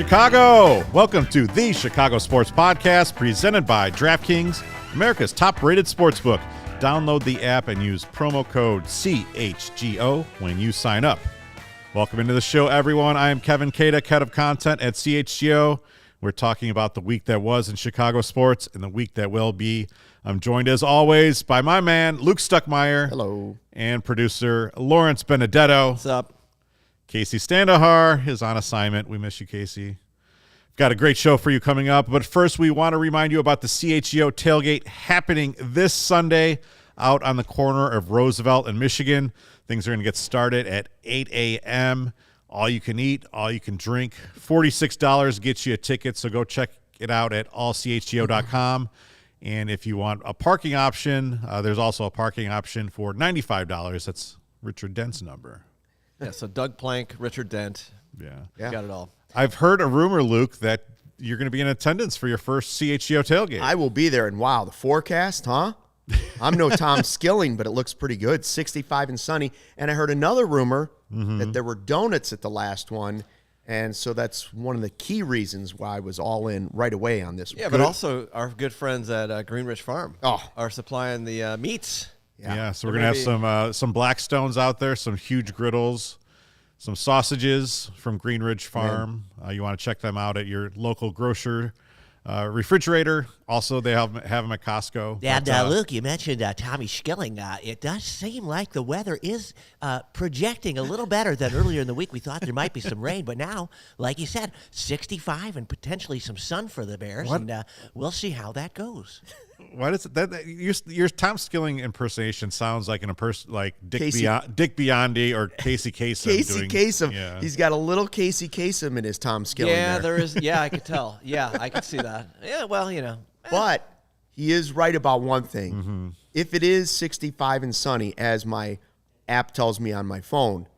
Chicago! Welcome to the Chicago Sports Podcast, presented by DraftKings, America's top-rated sportsbook. Download the app and use promo code CHGO when you sign up. Welcome into the show, everyone. I am Kevin Kaduk, head of content at CHGO. We're talking about the week that was in Chicago sports and the week that will be. I'm joined, as always, by my man, Luke Stuckmeyer. Hello. And producer Lawrence Benedetto. What's up? Casey Standahar is on assignment. We miss you, Casey. Got a great show for you coming up. But first, we want to remind you about the CHGO tailgate happening this Sunday out on the corner of Roosevelt and Michigan. Things are going to get started at 8 a.m. All you can eat, all you can drink. $46 gets you a ticket, so go check it out at allchgo.com. And if you want a parking option, there's also a parking option for $95. That's Richard Dent's number. Yeah, so Doug Plank, Richard Dent. Yeah. Got it all. I've heard a rumor, Luke, that you're going to be in attendance for your first CHGO tailgate. I will be there, and wow, the forecast, huh? I'm no Tom Skilling, but it looks pretty good. 65 and sunny. And I heard another rumor that there were donuts at the last one, and so that's one of the key reasons why I was all in right away on this one. Yeah, but also our good friends at Green Ridge Farm are supplying the meats. Yeah, so we're going to have some Blackstones out there, some huge griddles, some sausages from Green Ridge Farm. You want to check them out at your local grocer refrigerator. Also, they have them at Costco. And Luke, you mentioned Tommy Skilling. It does seem like the weather is projecting a little better than earlier in the week. We thought there might be some rain, but now, like you said, 65 and potentially some sun for the Bears, and we'll see how that goes. What is it? Your Tom Skilling impersonation sounds like like Dick Biondi or Casey Kasem. Casey Kasem. Yeah. He's got a little Casey Kasem in his Tom Skilling. Yeah, there is. Yeah, I could tell. Yeah, I could see that. Yeah, well, you know. But he is right about one thing. Mm-hmm. If it is 65 and sunny, as my app tells me on my phone,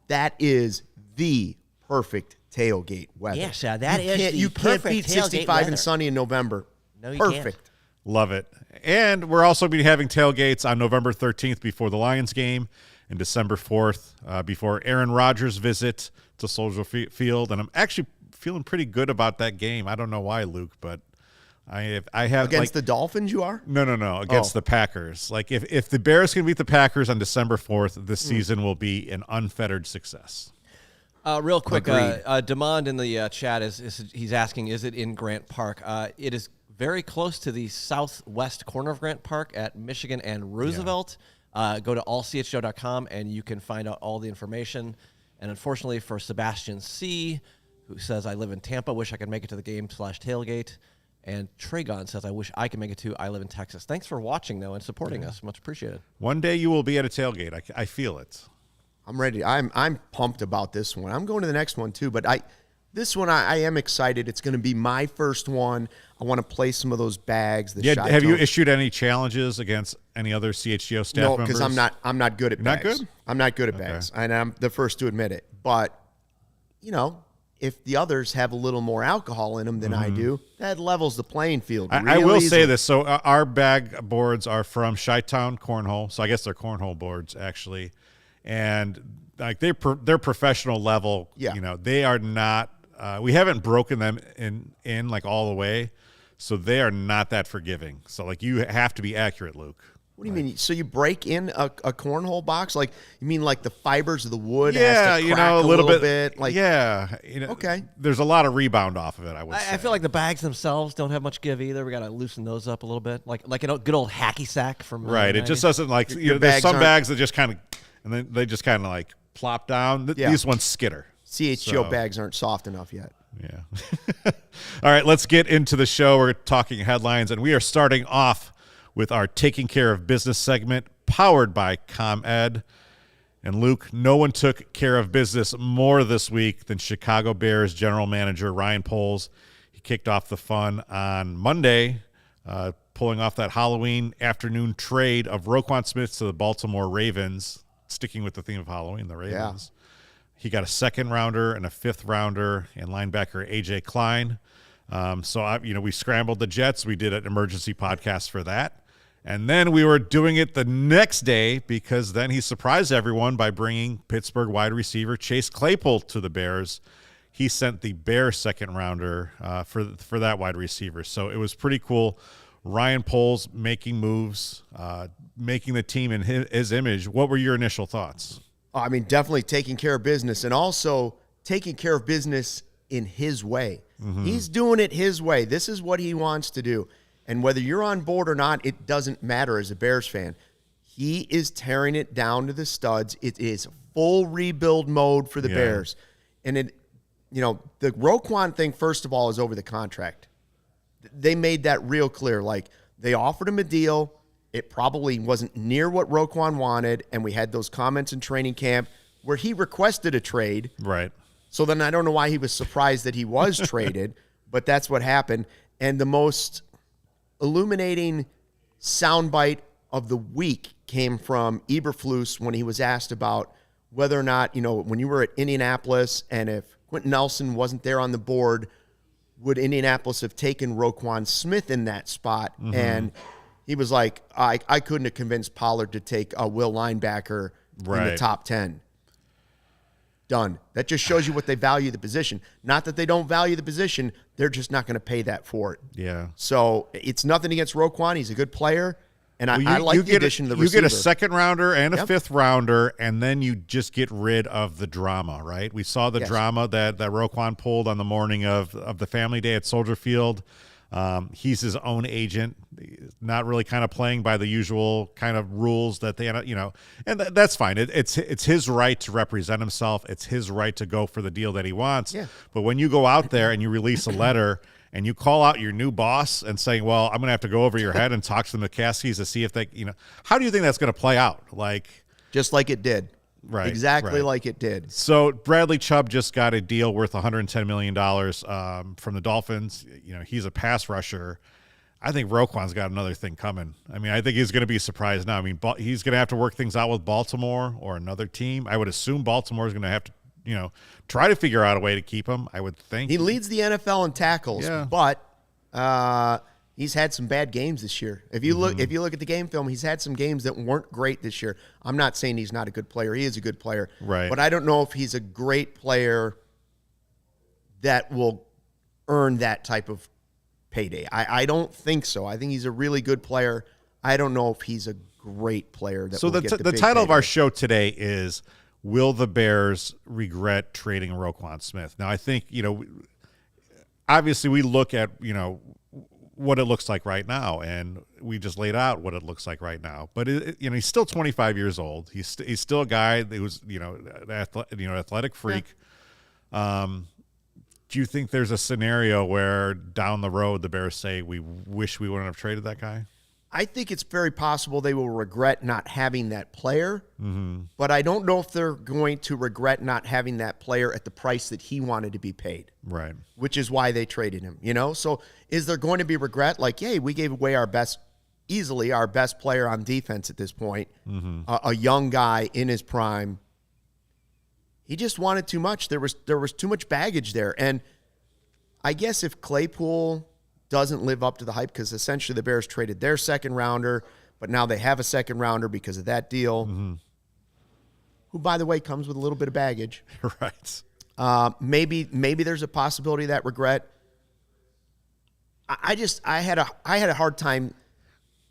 that is the perfect tailgate weather. Yes, that you can't beat 65 weather. and sunny in November. No, you perfect. Can't. Love it. And we're also be having tailgates on November 13th before the Lions game and December 4th before Aaron Rodgers' visit to Soldier Field. And I'm actually feeling pretty good about that game. I don't know why, Luke, but I have against the Dolphins. You are no against the Packers. Like if the Bears can beat the Packers on December 4th, this season will be an unfettered success. Real quick, Demond in the chat he's asking, is it in Grant Park? It is very close to the southwest corner of Grant Park at Michigan and Roosevelt. Yeah. Go to allchgo.com and you can find out all the information. And unfortunately for Sebastian C., who says, I live in Tampa, wish I could make it to the game /tailgate. And Tragon says, I wish I could make it too. I live in Texas. Thanks for watching, though, and supporting us. Much appreciated. One day you will be at a tailgate. I feel it. I'm ready. I'm pumped about this one. I'm going to the next one, too. But this one, I am excited. It's going to be my first one. I want to play some of those bags. Have you issued any challenges against any other CHGO staff members? No, because I'm not good at bags. Not good? I'm not good at bags, and I'm the first to admit it. But, if the others have a little more alcohol in them than I do, that levels the playing field. I will say this. So our bag boards are from Chi-Town Cornhole. So I guess they're cornhole boards, actually. And like they're professional level. Yeah. They are not we haven't broken them in like all the way. So they are not that forgiving. So like you have to be accurate, Luke. What do you mean? So you break in a cornhole box? Like you mean like the fibers of the wood? Yeah, has to crack a little bit. Like okay. There's a lot of rebound off of it. I feel like the bags themselves don't have much give either. We got to loosen those up a little bit, like a good old hacky sack from right. It just doesn't like there's some bags that just kind of and then they just kind of like plop down. These ones skitter. CHGO bags aren't soft enough yet. Yeah. All right, let's get into the show. We're talking headlines, and we are starting off with our Taking Care of Business segment, powered by ComEd. And Luke, no one took care of business more this week than Chicago Bears general manager Ryan Poles. He kicked off the fun on Monday, pulling off that Halloween afternoon trade of Roquan Smith to the Baltimore Ravens, sticking with the theme of Halloween, the Ravens. Yeah. He got a second rounder and a fifth rounder and linebacker A.J. Klein. We scrambled the Jets. We did an emergency podcast for that. And then we were doing it the next day because then he surprised everyone by bringing Pittsburgh wide receiver Chase Claypool to the Bears. he sent the Bears second rounder for that wide receiver. So it was pretty cool. Ryan Poles making moves, making the team in his image. What were your initial thoughts? I mean, definitely taking care of business, and also taking care of business in his way. He's doing it his way. This is what he wants to do. And whether you're on board or not, it doesn't matter as a Bears fan. He is tearing it down to the studs. It is full rebuild mode for the Bears. And the Roquan thing, first of all, is over the contract. They made that real clear. Like, they offered him a deal. It probably wasn't near what Roquan wanted, and we had those comments in training camp where he requested a trade. Right. So then I don't know why he was surprised that he was traded, but that's what happened. And the most illuminating soundbite of the week came from Eberflus when he was asked about whether or not, when you were at Indianapolis and if Quentin Nelson wasn't there on the board, would Indianapolis have taken Roquan Smith in that spot? And he was like, I couldn't have convinced Pollard to take a Will linebacker in the top 10. Done. That just shows you what they value the position. Not that they don't value the position. They're just not going to pay that for it. Yeah. So it's nothing against Roquan. He's a good player. And I like the addition of the receiver. You get a second rounder and a fifth rounder, and then you just get rid of the drama, right? We saw the drama that Roquan pulled on the morning of the family day at Soldier Field. He's his own agent, not really kind of playing by the usual kind of rules that they, and that's fine. It's his right to represent himself. It's his right to go for the deal that he wants. Yeah. But when you go out there and you release a letter and you call out your new boss and saying, well, I'm going to have to go over your head and talk to the McCaskies to see if they, how do you think that's going to play out? Just like it did. Right. Exactly like it did. So Bradley Chubb just got a deal worth $110 million from the Dolphins. He's a pass rusher. I think Roquan's got another thing coming. I mean, I think he's going to be surprised now. I mean, he's going to have to work things out with Baltimore or another team. I would assume Baltimore is going to have to, try to figure out a way to keep him, I would think. He leads the NFL in tackles, but he's had some bad games this year. If you look at the game film, he's had some games that weren't great this year. I'm not saying he's not a good player. He is a good player. Right. But I don't know if he's a great player that will earn that type of payday. I don't think so. I think he's a really good player. I don't know if he's a great player that will get the title payday. Of our show today is, will the Bears regret trading Roquan Smith? Now, I think, obviously we look at, what it looks like right now, and we just laid out what it looks like right now. But he's still 25 years old. He's still a guy who's athletic freak. Do you think there's a scenario where down the road the Bears say we wish we wouldn't have traded that guy? I think it's very possible they will regret not having that player, but I don't know if they're going to regret not having that player at the price that he wanted to be paid. Right. Which is why they traded him, So is there going to be regret? Like, hey, we gave away easily our best player on defense at this point, a young guy in his prime. He just wanted too much. There was too much baggage there. And I guess if Claypool doesn't live up to the hype, because essentially the Bears traded their second rounder, but now they have a second rounder because of that deal, who, by the way, comes with a little bit of baggage. Right. Maybe there's a possibility of that regret. I had a hard time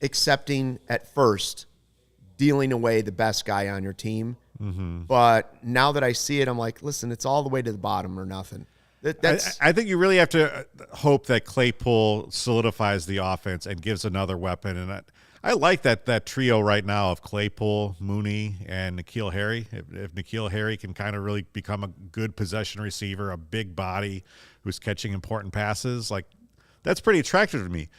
accepting at first dealing away the best guy on your team. But now that I see it, I'm like, listen, it's all the way to the bottom or nothing. I think you really have to hope that Claypool solidifies the offense and gives another weapon. And I like that trio right now of Claypool, Mooney, and N'Keal Harry. If N'Keal Harry can kind of really become a good possession receiver, a big body who's catching important passes, that's pretty attractive to me.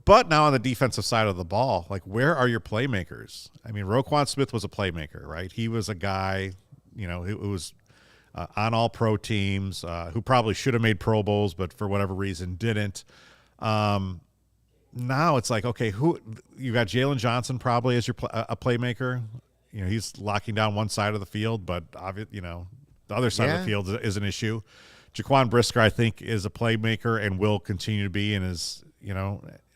But now on the defensive side of the ball, where are your playmakers? I mean, Roquan Smith was a playmaker, right? He was a guy, who was on all pro teams, who probably should have made Pro Bowls, but for whatever reason didn't. Now it's okay, who you got? Jalen Johnson probably as your a playmaker. He's locking down one side of the field, but the other side of the field is an issue. Jaquan Brisker, I think, is a playmaker and will continue to be, and is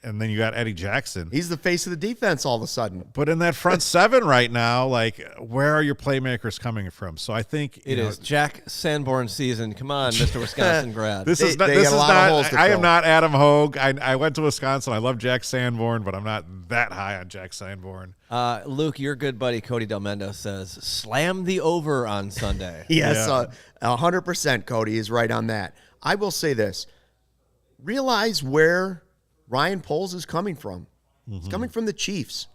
and then you got Eddie Jackson. He's the face of the defense all of a sudden. But in that front seven right now, like, where are your playmakers coming from? So I think it is Jack Sanborn season. Come on, Mr. Wisconsin grad. This is not. I am not Adam Hogue. I went to Wisconsin. I love Jack Sanborn, but I'm not that high on Jack Sanborn. Luke, your good buddy Cody Del Mendo says, "Slam the over on Sunday." Yes, 100%. Cody is right on that. I will say this: realize where Ryan Poles is coming from. It's coming from the Chiefs.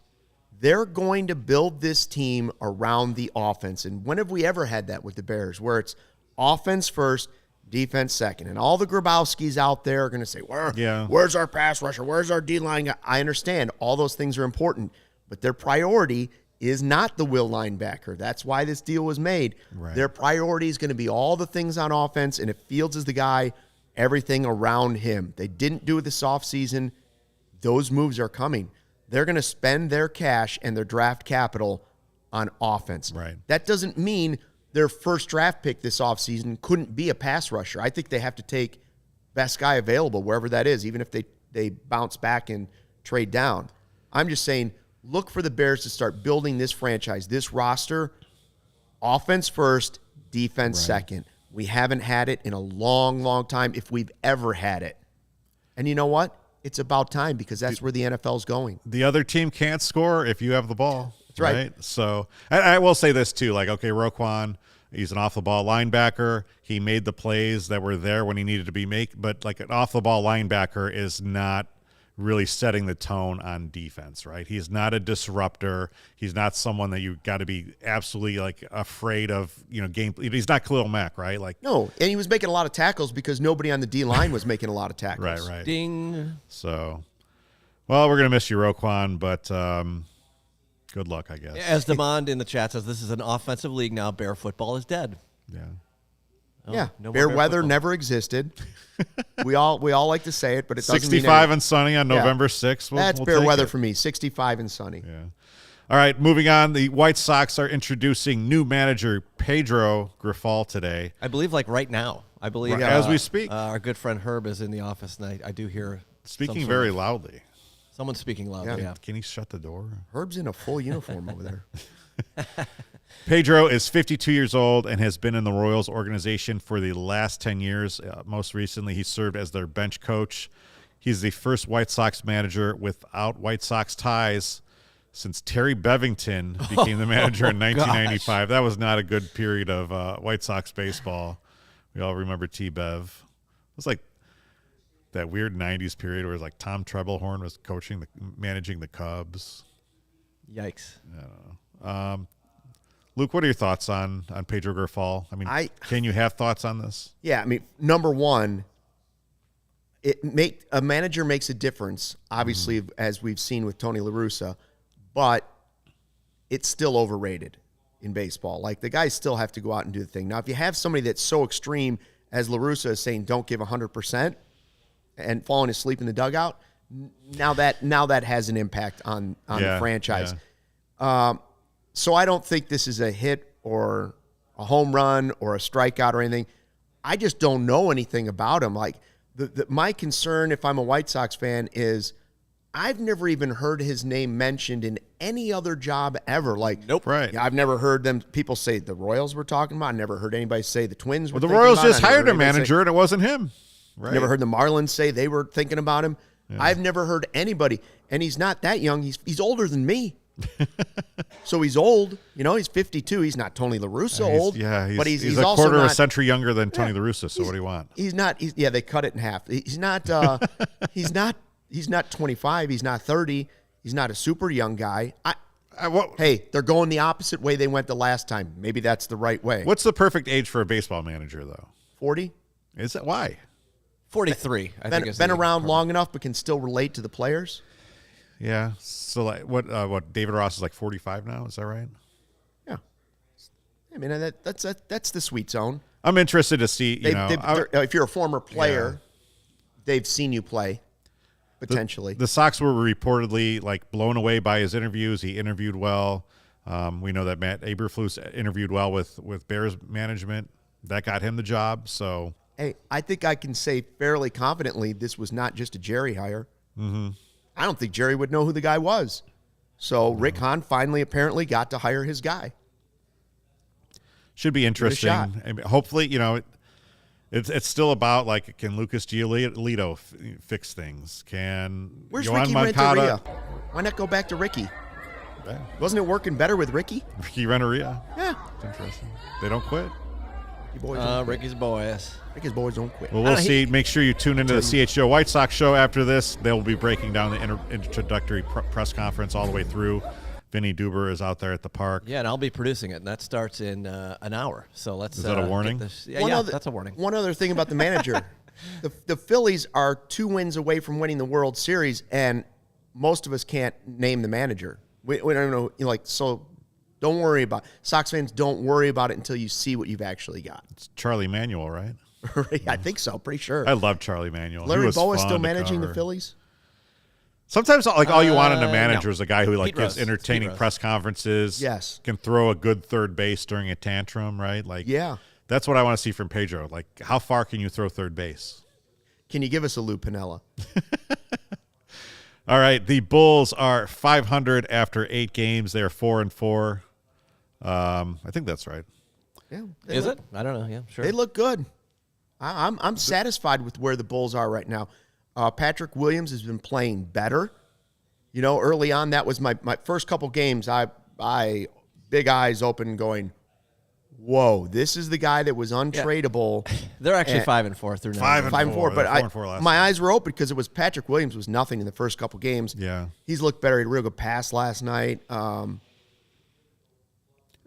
They're going to build this team around the offense. And when have we ever had that with the Bears, where it's offense first, defense second? And all the Grabowskis out there are going to say, where's our pass rusher? Where's our D-line guy? I understand. All those things are important. But their priority is not the will linebacker. That's why this deal was made. Right. Their priority is going to be all the things on offense, and if Fields is the guy, everything around him. They didn't do it this offseason. Those moves are coming. They're going to spend their cash and their draft capital on offense. Right. That doesn't mean their first draft pick this offseason couldn't be a pass rusher. I think they have to take best guy available, wherever that is, even if they bounce back and trade down. I'm just saying, look for the Bears to start building this franchise, this roster, offense first, defense second. We haven't had it in a long, long time, if we've ever had it. And you know what? It's about time, because that's where the NFL's going. The other team can't score if you have the ball. That's right. So I will say this too, like, okay, Roquan, he's an off-the-ball linebacker. He made the plays that were there when he needed to be made, but like an off-the-ball linebacker is not really setting the tone on defense, right? He's not a disruptor. He's not someone that you got to be absolutely like afraid of, game. He's not Khalil Mack, right? Like, no, and he was making a lot of tackles because nobody on the D-line was making a lot of tackles. Right. Ding. So, well, we're going to miss you, Roquan, but good luck, I guess. As Demond in the chat says, this is an offensive league now. Bear football is dead. Yeah. No Bear weather football never existed. we all like to say it, but it doesn't 65 and sunny on November 6th. That's Bear weather for me, 65 and sunny. Yeah. All right, moving on. The White Sox are introducing new manager Pedro Grifol today. I believe right now. I believe as we speak. Our good friend Herb is in the office, and I do hear speaking very loudly. Someone's speaking loudly, yeah. Can he shut the door? Herb's in a full uniform over there. Pedro is 52 years old and has been in the Royals organization for the last 10 years. Most recently, he served as their bench coach. He's the first White Sox manager without White Sox ties since Terry Bevington became the manager in 1995. That was not a good period of White Sox baseball. We all remember T-Bev. It was like that weird 90s period where it was like Tom Trebelhorn was managing the Cubs. Yikes. I don't know. Luke, what are your thoughts on Pedro Grifol? I mean, can you have thoughts on this? Yeah, I mean, number one, a manager makes a difference, obviously, as we've seen with Tony La Russa, but it's still overrated in baseball. Like, the guys still have to go out and do the thing. Now, if you have somebody that's so extreme as La Russa is saying, don't give 100% and falling asleep in the dugout, now that has an impact on the franchise. Yeah. So I don't think this is a hit or a home run or a strikeout or anything. I just don't know anything about him. Like, my concern, if I'm a White Sox fan, is I've never even heard his name mentioned in any other job ever. Like, nope. Right. I've never heard people say the Royals were talking about. I never heard anybody say the Twins were the thinking Royals about just hired a manager, and it wasn't him. Right. Never heard the Marlins say they were thinking about him. Yeah. I've never heard anybody. And he's not that young. He's older than me. So he's old. He's 52. He's not Tony La Russa old. But he's a also quarter not, of a century younger than Tony La Russa. So what do you want? He's not. They cut it in half. He's not. He's not 25. He's not 30. He's not a super young guy. Hey, they're going the opposite way they went the last time. Maybe that's the right way. What's the perfect age for a baseball manager, though? 40. Is it? Why? 43. I think been around long enough, but can still relate to the players. Yeah. So like what David Ross is like 45 now, is that right? Yeah. I mean, that's the sweet zone. I'm interested to see, if you're a former player, they've seen you play potentially. The Sox were reportedly like blown away by his interviews. He interviewed well. We know that Matt Eberflus interviewed well with Bears management. That got him the job. So hey, I think I can say fairly confidently this was not just a Jerry hire. Mm-hmm. I don't think Jerry would know who the guy was. So Rick Hahn finally apparently got to hire his guy. Should be interesting. I mean, hopefully, it's still about, like, can Lucas Giolito fix things? Where's Yohan Ricky Moncada? Renteria? Why not go back to Ricky? Wasn't it working better with Ricky? Ricky Renteria? Yeah. That's interesting. They don't quit. Ricky's boys. Ricky's boys don't quit. Well, we'll see. Make sure you tune into the CHO White Sox show after this. They'll be breaking down the introductory press conference all the way through. Vinny Duber is out there at the park. Yeah, and I'll be producing it, and that starts in an hour. So let's. Is that a warning? That's a warning. One other thing about the manager. The Phillies are 2 wins away from winning the World Series, and most of us can't name the manager. We don't know, so don't worry about it. Sox fans, don't worry about it until you see what you've actually got. It's Charlie Manuel, right? I think so, pretty sure. I love Charlie Manuel. Larry Bowa still managing the Phillies? Sometimes, all you want in a manager no. is a guy who Pete gives Rose. entertaining Pete press conferences. Yes. Can throw a good third base during a tantrum, right? Yeah. That's what I want to see from Pedro. Like, how far can you throw third base? Can you give us a Lou Piniella? All right, the Bulls are 500 after 8 games. They are 4-4. I think that's right. Yeah. Is it? I don't know. Yeah, sure. They look good. I'm satisfied with where the Bulls are right now. Patrick Williams has been playing better. Early on, that was my first couple games. I big eyes open going, whoa, this is the guy that was untradeable. They're actually 5-4 through now. 5-4, but 4-4 last my night. eyes were open because it was Patrick Williams was nothing in the first couple games. Yeah. He's looked better. He had a real good pass last night.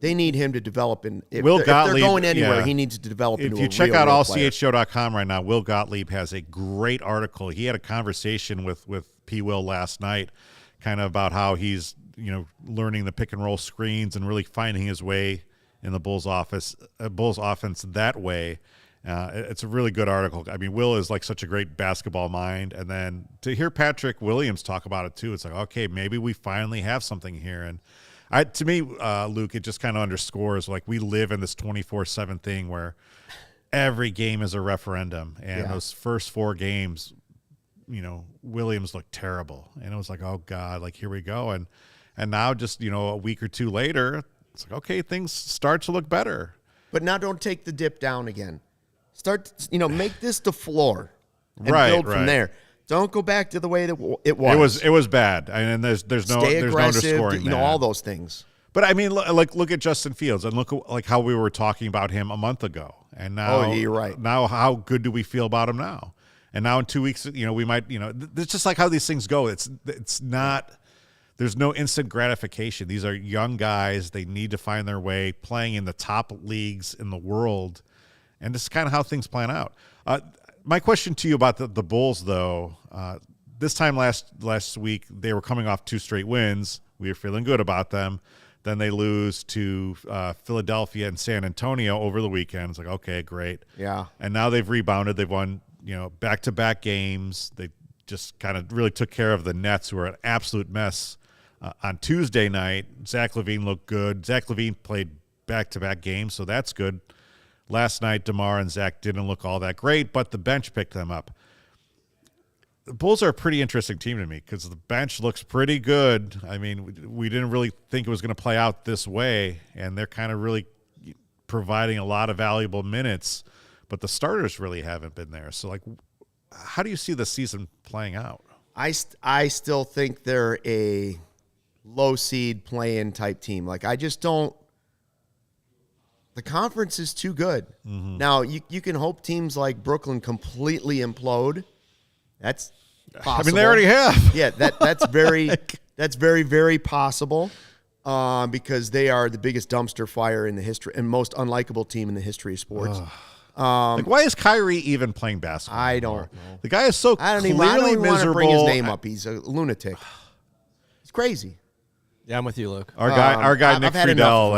They need him to develop. If they're going anywhere, he needs to develop into a real If you check out real player. allchshow.com right now, Will Gottlieb has a great article. He had a conversation with P. Will last night, kind of about how he's learning the pick and roll screens and really finding his way in the Bulls offense that way. It's a really good article. I mean, Will is like such a great basketball mind, and then to hear Patrick Williams talk about it too, it's like, okay, maybe we finally have something here. And to me, Luke, it just kind of underscores like we live in this 24/7 thing where every game is a referendum, and those first 4 games, Williams looked terrible, and it was like, oh God, like here we go, and now just a week or 2 later, it's like, okay, things start to look better. But now don't take the dip down again. Start, make this the floor and build from there. Don't go back to the way that it was. It was bad, and there's no underscoring that. All those things. But I mean, look at Justin Fields and look at how we were talking about him a month ago, and now you're right. Now how good do we feel about him now? And now in 2 weeks, we might, it's just like how these things go. It's not. There's no instant gratification. These are young guys. They need to find their way, playing in the top leagues in the world, and this is kind of how things plan out. My question to you about the Bulls, though, this time last week, they were coming off 2 straight wins. We were feeling good about them. Then they lose to Philadelphia and San Antonio over the weekend. It's like, okay, great. Yeah. And now they've rebounded. They've won, back-to-back games. They just kind of really took care of the Nets, who are an absolute mess. On Tuesday night, Zach LaVine looked good. Zach LaVine played back-to-back games, so that's good. Last night, DeMar and Zach didn't look all that great, but the bench picked them up. The Bulls are a pretty interesting team to me because the bench looks pretty good. I mean, we didn't really think it was going to play out this way, and they're kind of really providing a lot of valuable minutes, but the starters really haven't been there. So, how do you see the season playing out? I still think they're a low seed play-in type team. I just don't. The conference is too good. Mm-hmm. Now, you can hope teams like Brooklyn completely implode. That's possible. I mean, they already have. Yeah, that's very very possible because they are the biggest dumpster fire in the history and most unlikable team in the history of sports. Why is Kyrie even playing basketball? I don't know. The guy is so I don't even miserable. want to bring his name up. He's a lunatic. He's crazy. Yeah, I'm with you, Luke. Our guy Nick I've had Friedel,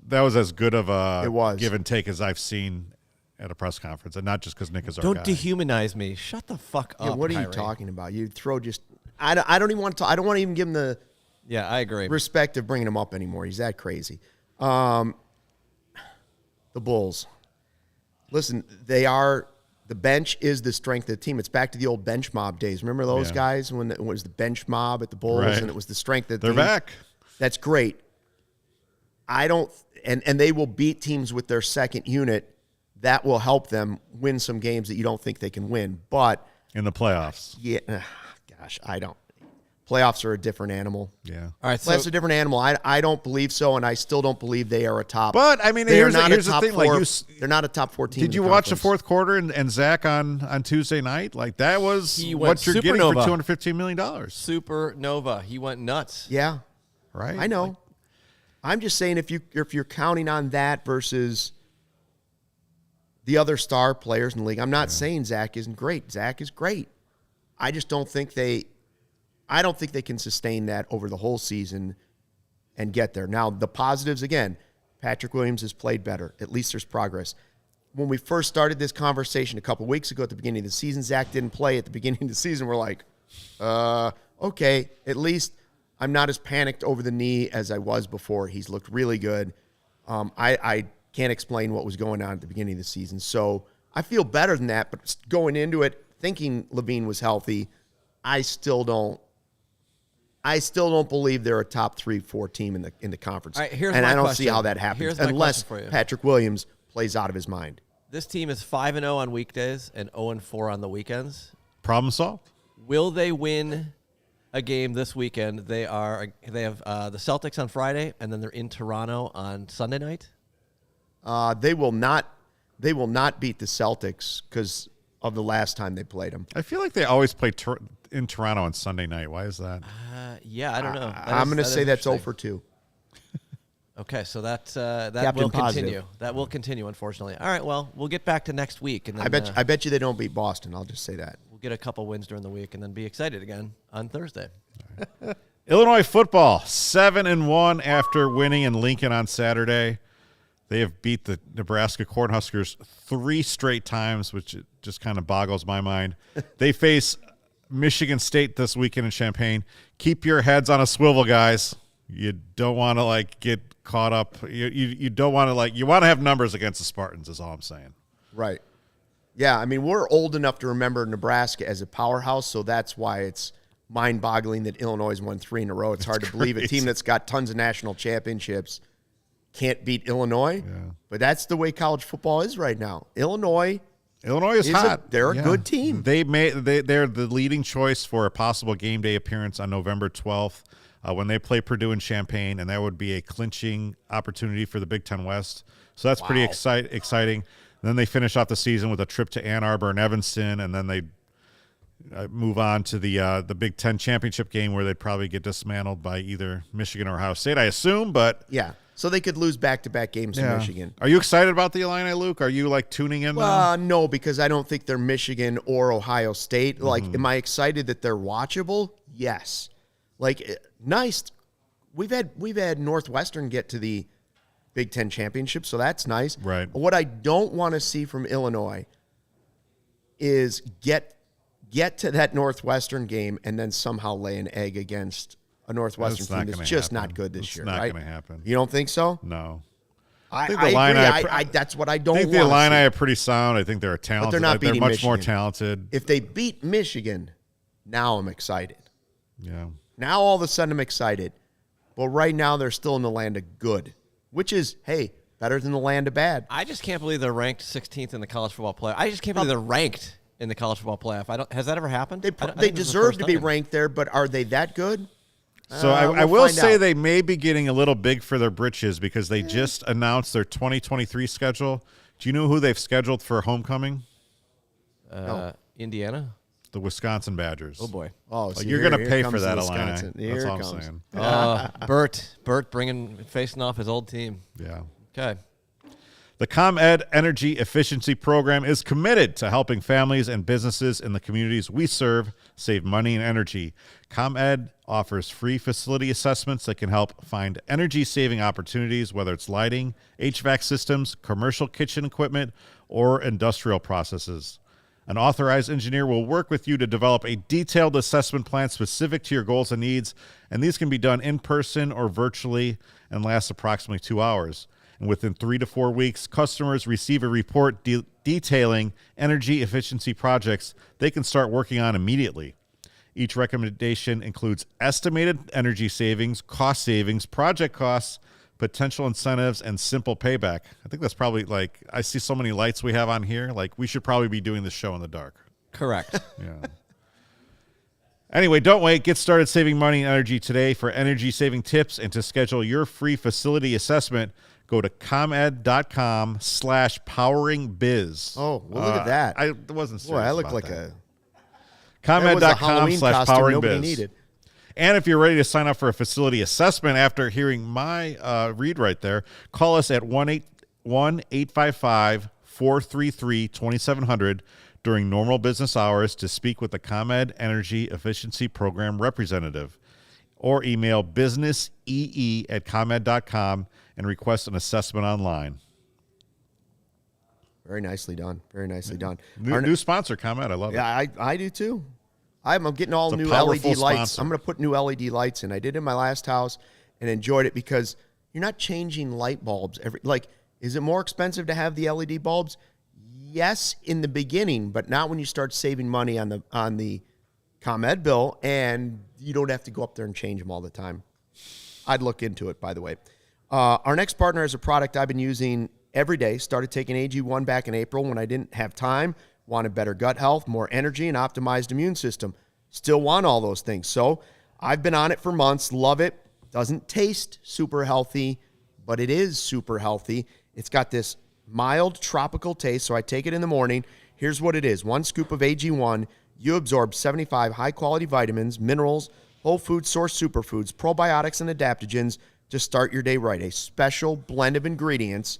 that was as good of a was. give and take as I've seen at a press conference, and not just because Nick is our Don't guy. dehumanize me. Shut the fuck up. What are you Kyrie. talking about? You throw just. I don't even want to. I don't want to even give him the. Yeah, I agree. Respect of bringing him up anymore. He's that crazy. The Bulls. Listen, they are the the bench is the strength of the team. It's back to the old bench mob days. Remember those guys when it was the bench mob at the Bulls and it was the strength of the team? They're back. That's great. I don't – and they will beat teams with their second unit. That will help them win some games that you don't think they can win. But – in the playoffs. Yeah. Gosh, I don't. Playoffs are a different animal. Yeah. All right, Playoffs are a different animal. I don't believe so, and I still don't believe they are a top. But, I mean, they are here's not the a top thing. four, Like they're not a top 4 team. did you watch the fourth quarter and Zach on Tuesday night? Like, that was He what went you're getting for supernova. $215 million. Supernova. He went nuts. Yeah. Right? I know. I'm just saying if you're counting on that versus the other star players in the league, I'm not saying Zach isn't great. Zach is great. I just don't think they can sustain that over the whole season and get there. Now, the positives, again, Patrick Williams has played better. At least there's progress. When we first started this conversation a couple weeks ago at the beginning of the season, Zach didn't play at the beginning of the season. We're like, okay, at least I'm not as panicked over the knee as I was before. He's looked really good. I can't explain what was going on at the beginning of the season. So I feel better than that, but going into it thinking Levine was healthy, I still don't believe they're a top 3-4 team in the conference. All right, here's and my I don't question. see how that happens Here's my unless question for you. Patrick Williams plays out of his mind. This team is 5-0 on weekdays and 0-4 on the weekends. Problem solved. Will they win a game this weekend? They have the Celtics on Friday, and then they're in Toronto on Sunday night. They will not beat the Celtics because of the last time they played them. I feel like they always play in Toronto on Sunday night. Why is that? Yeah, I don't know. I'm going to say that's 0 interesting. for 2. Okay, so that Captain will Positive. continue. That will continue, unfortunately. All right, well, we'll get back to next week, and then I bet you they don't beat Boston. I'll just say that. we'll get a couple wins during the week, and then be excited again on Thursday. Illinois football 7-1 after winning in Lincoln on Saturday. They have beat the Nebraska Cornhuskers 3 straight times, which just kind of boggles my mind. They face Michigan State this weekend in Champaign. Keep your heads on a swivel, guys. You don't want to get caught up. You don't want to you want to have numbers against the Spartans is all I'm saying. Right. Yeah, I mean, we're old enough to remember Nebraska as a powerhouse, so that's why it's mind-boggling that Illinois has won 3 in a row. It's hard to believe a team that's got tons of national championships can't beat Illinois. Yeah. But that's the way college football is right now. Illinois is hot. They're a good team. They're the leading choice for a possible game day appearance on November 12th when they play Purdue in Champaign, and that would be a clinching opportunity for the Big Ten West. So that's pretty exciting. And then they finish off the season with a trip to Ann Arbor and Evanston, and then they move on to the Big Ten championship game where they'd probably get dismantled by either Michigan or Ohio State, I assume. But yeah, so they could lose back-to-back games to Michigan. Are you excited about the Illini, Luke? Are you tuning in? No, because I don't think they're Michigan or Ohio State. Am I excited that they're watchable? Yes. Nice. We've had Northwestern get to the Big Ten championship, so that's nice. Right. What I don't want to see from Illinois is get to that Northwestern game and then somehow lay an egg against a Northwestern team that's just not good this year. It's not right? going to happen. You don't think so? No. I think the agree. Illini That's what I don't I want think the to Illini see. are pretty sound. I think they're talented. But they're not beating much Michigan. more talented. If they beat Michigan, now I'm excited. Yeah. Now all of a sudden I'm excited. But right now they're still in the land of good, which is, hey, better than the land of bad. I just can't believe they're ranked 16th in the college football playoff. I just can't believe they're ranked in the college football playoff. Has that ever happened? They I think they this is the deserve first to be time. ranked there, but are they that good? So I We'll will find say out. they may be getting a little big for their britches because they just announced their 2023 schedule. Do you know who they've scheduled for homecoming? Indiana? The Wisconsin Badgers. Oh, boy. Oh, so You're here- going to here pay comes for that, the Illini. Wisconsin. That's Here all it I'm comes. saying. Bert facing off his old team. Yeah. Okay. The ComEd Energy Efficiency Program is committed to helping families and businesses in the communities we serve save money and energy. ComEd offers free facility assessments that can help find energy-saving opportunities, whether it's lighting, HVAC systems, commercial kitchen equipment, or industrial processes. An authorized engineer will work with you to develop a detailed assessment plan specific to your goals and needs, and these can be done in person or virtually and last approximately 2 hours. And within 3 to 4 weeks, customers receive a report detailing energy efficiency projects they can start working on immediately. Each recommendation includes estimated energy savings, cost savings, project costs, potential incentives, and simple payback. I think that's probably like, I see so many lights we have on here. Like, we should probably be doing this show in the dark. Correct. Yeah. Anyway, don't wait. Get started saving money and energy today. For energy saving tips and to schedule your free facility assessment, go to comed.com/poweringbiz. Oh, well, look at that. I wasn't serious. Boy, I look about like that. a Halloween costume nobody comed.com/poweringbiz. needed. And if you're ready to sign up for a facility assessment after hearing my read right there, call us at 1-855-433-2700 during normal business hours to speak with the ComEd Energy Efficiency Program representative, or email businessee@comed.com and request an assessment online. Very nicely done. Very nicely done. New sponsor, ComEd. I love it. Yeah, I do too. I'm getting all It's a new powerful LED lights. sponsor. I'm going to put new LED lights in. I did in my last house and enjoyed it because you're not changing light bulbs is it more expensive to have the LED bulbs? Yes, in the beginning, but not when you start saving money on the ComEd bill, and you don't have to go up there and change them all the time. I'd look into it, by the way. Our next partner is a product I've been using every day. Started taking AG1 back in April when I didn't have time, wanted better gut health, more energy, and optimized immune system. Still want all those things. So I've been on it for months, love it. Doesn't taste super healthy, but it is super healthy. It's got this mild tropical taste, so I take it in the morning. Here's what it is. 1 scoop of AG1, you absorb 75 high-quality vitamins, minerals, whole food source superfoods, probiotics, and adaptogens to start your day right. A special blend of ingredients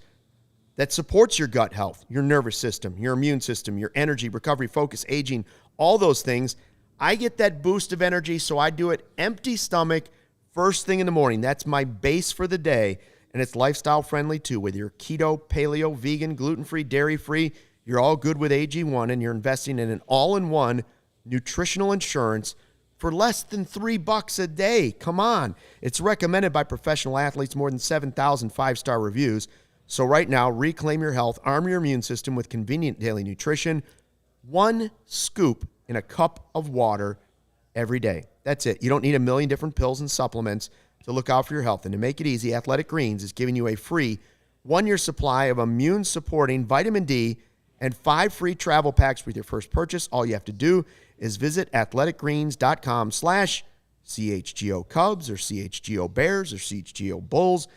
that supports your gut health, your nervous system, your immune system, your energy, recovery, focus, aging, all those things. I get that boost of energy, so I do it empty stomach, first thing in the morning. That's my base for the day. And it's lifestyle friendly too. Whether you're keto, paleo, vegan, gluten-free, dairy-free, you're all good with AG1, and you're investing in an all-in-one nutritional insurance for less than $3 a day. Come on. It's recommended by professional athletes, more than 7,000 5-star reviews. So right now, reclaim your health, arm your immune system with convenient daily nutrition. 1 scoop in a cup of water every day. That's it. You don't need a million different pills and supplements to look out for your health. And to make it easy, Athletic Greens is giving you a free 1-year supply of immune-supporting vitamin D and 5 free travel packs with your first purchase. All you have to do is visit athleticgreens.com/CHGO Cubs or CHGO Bears or CHGO Bulls.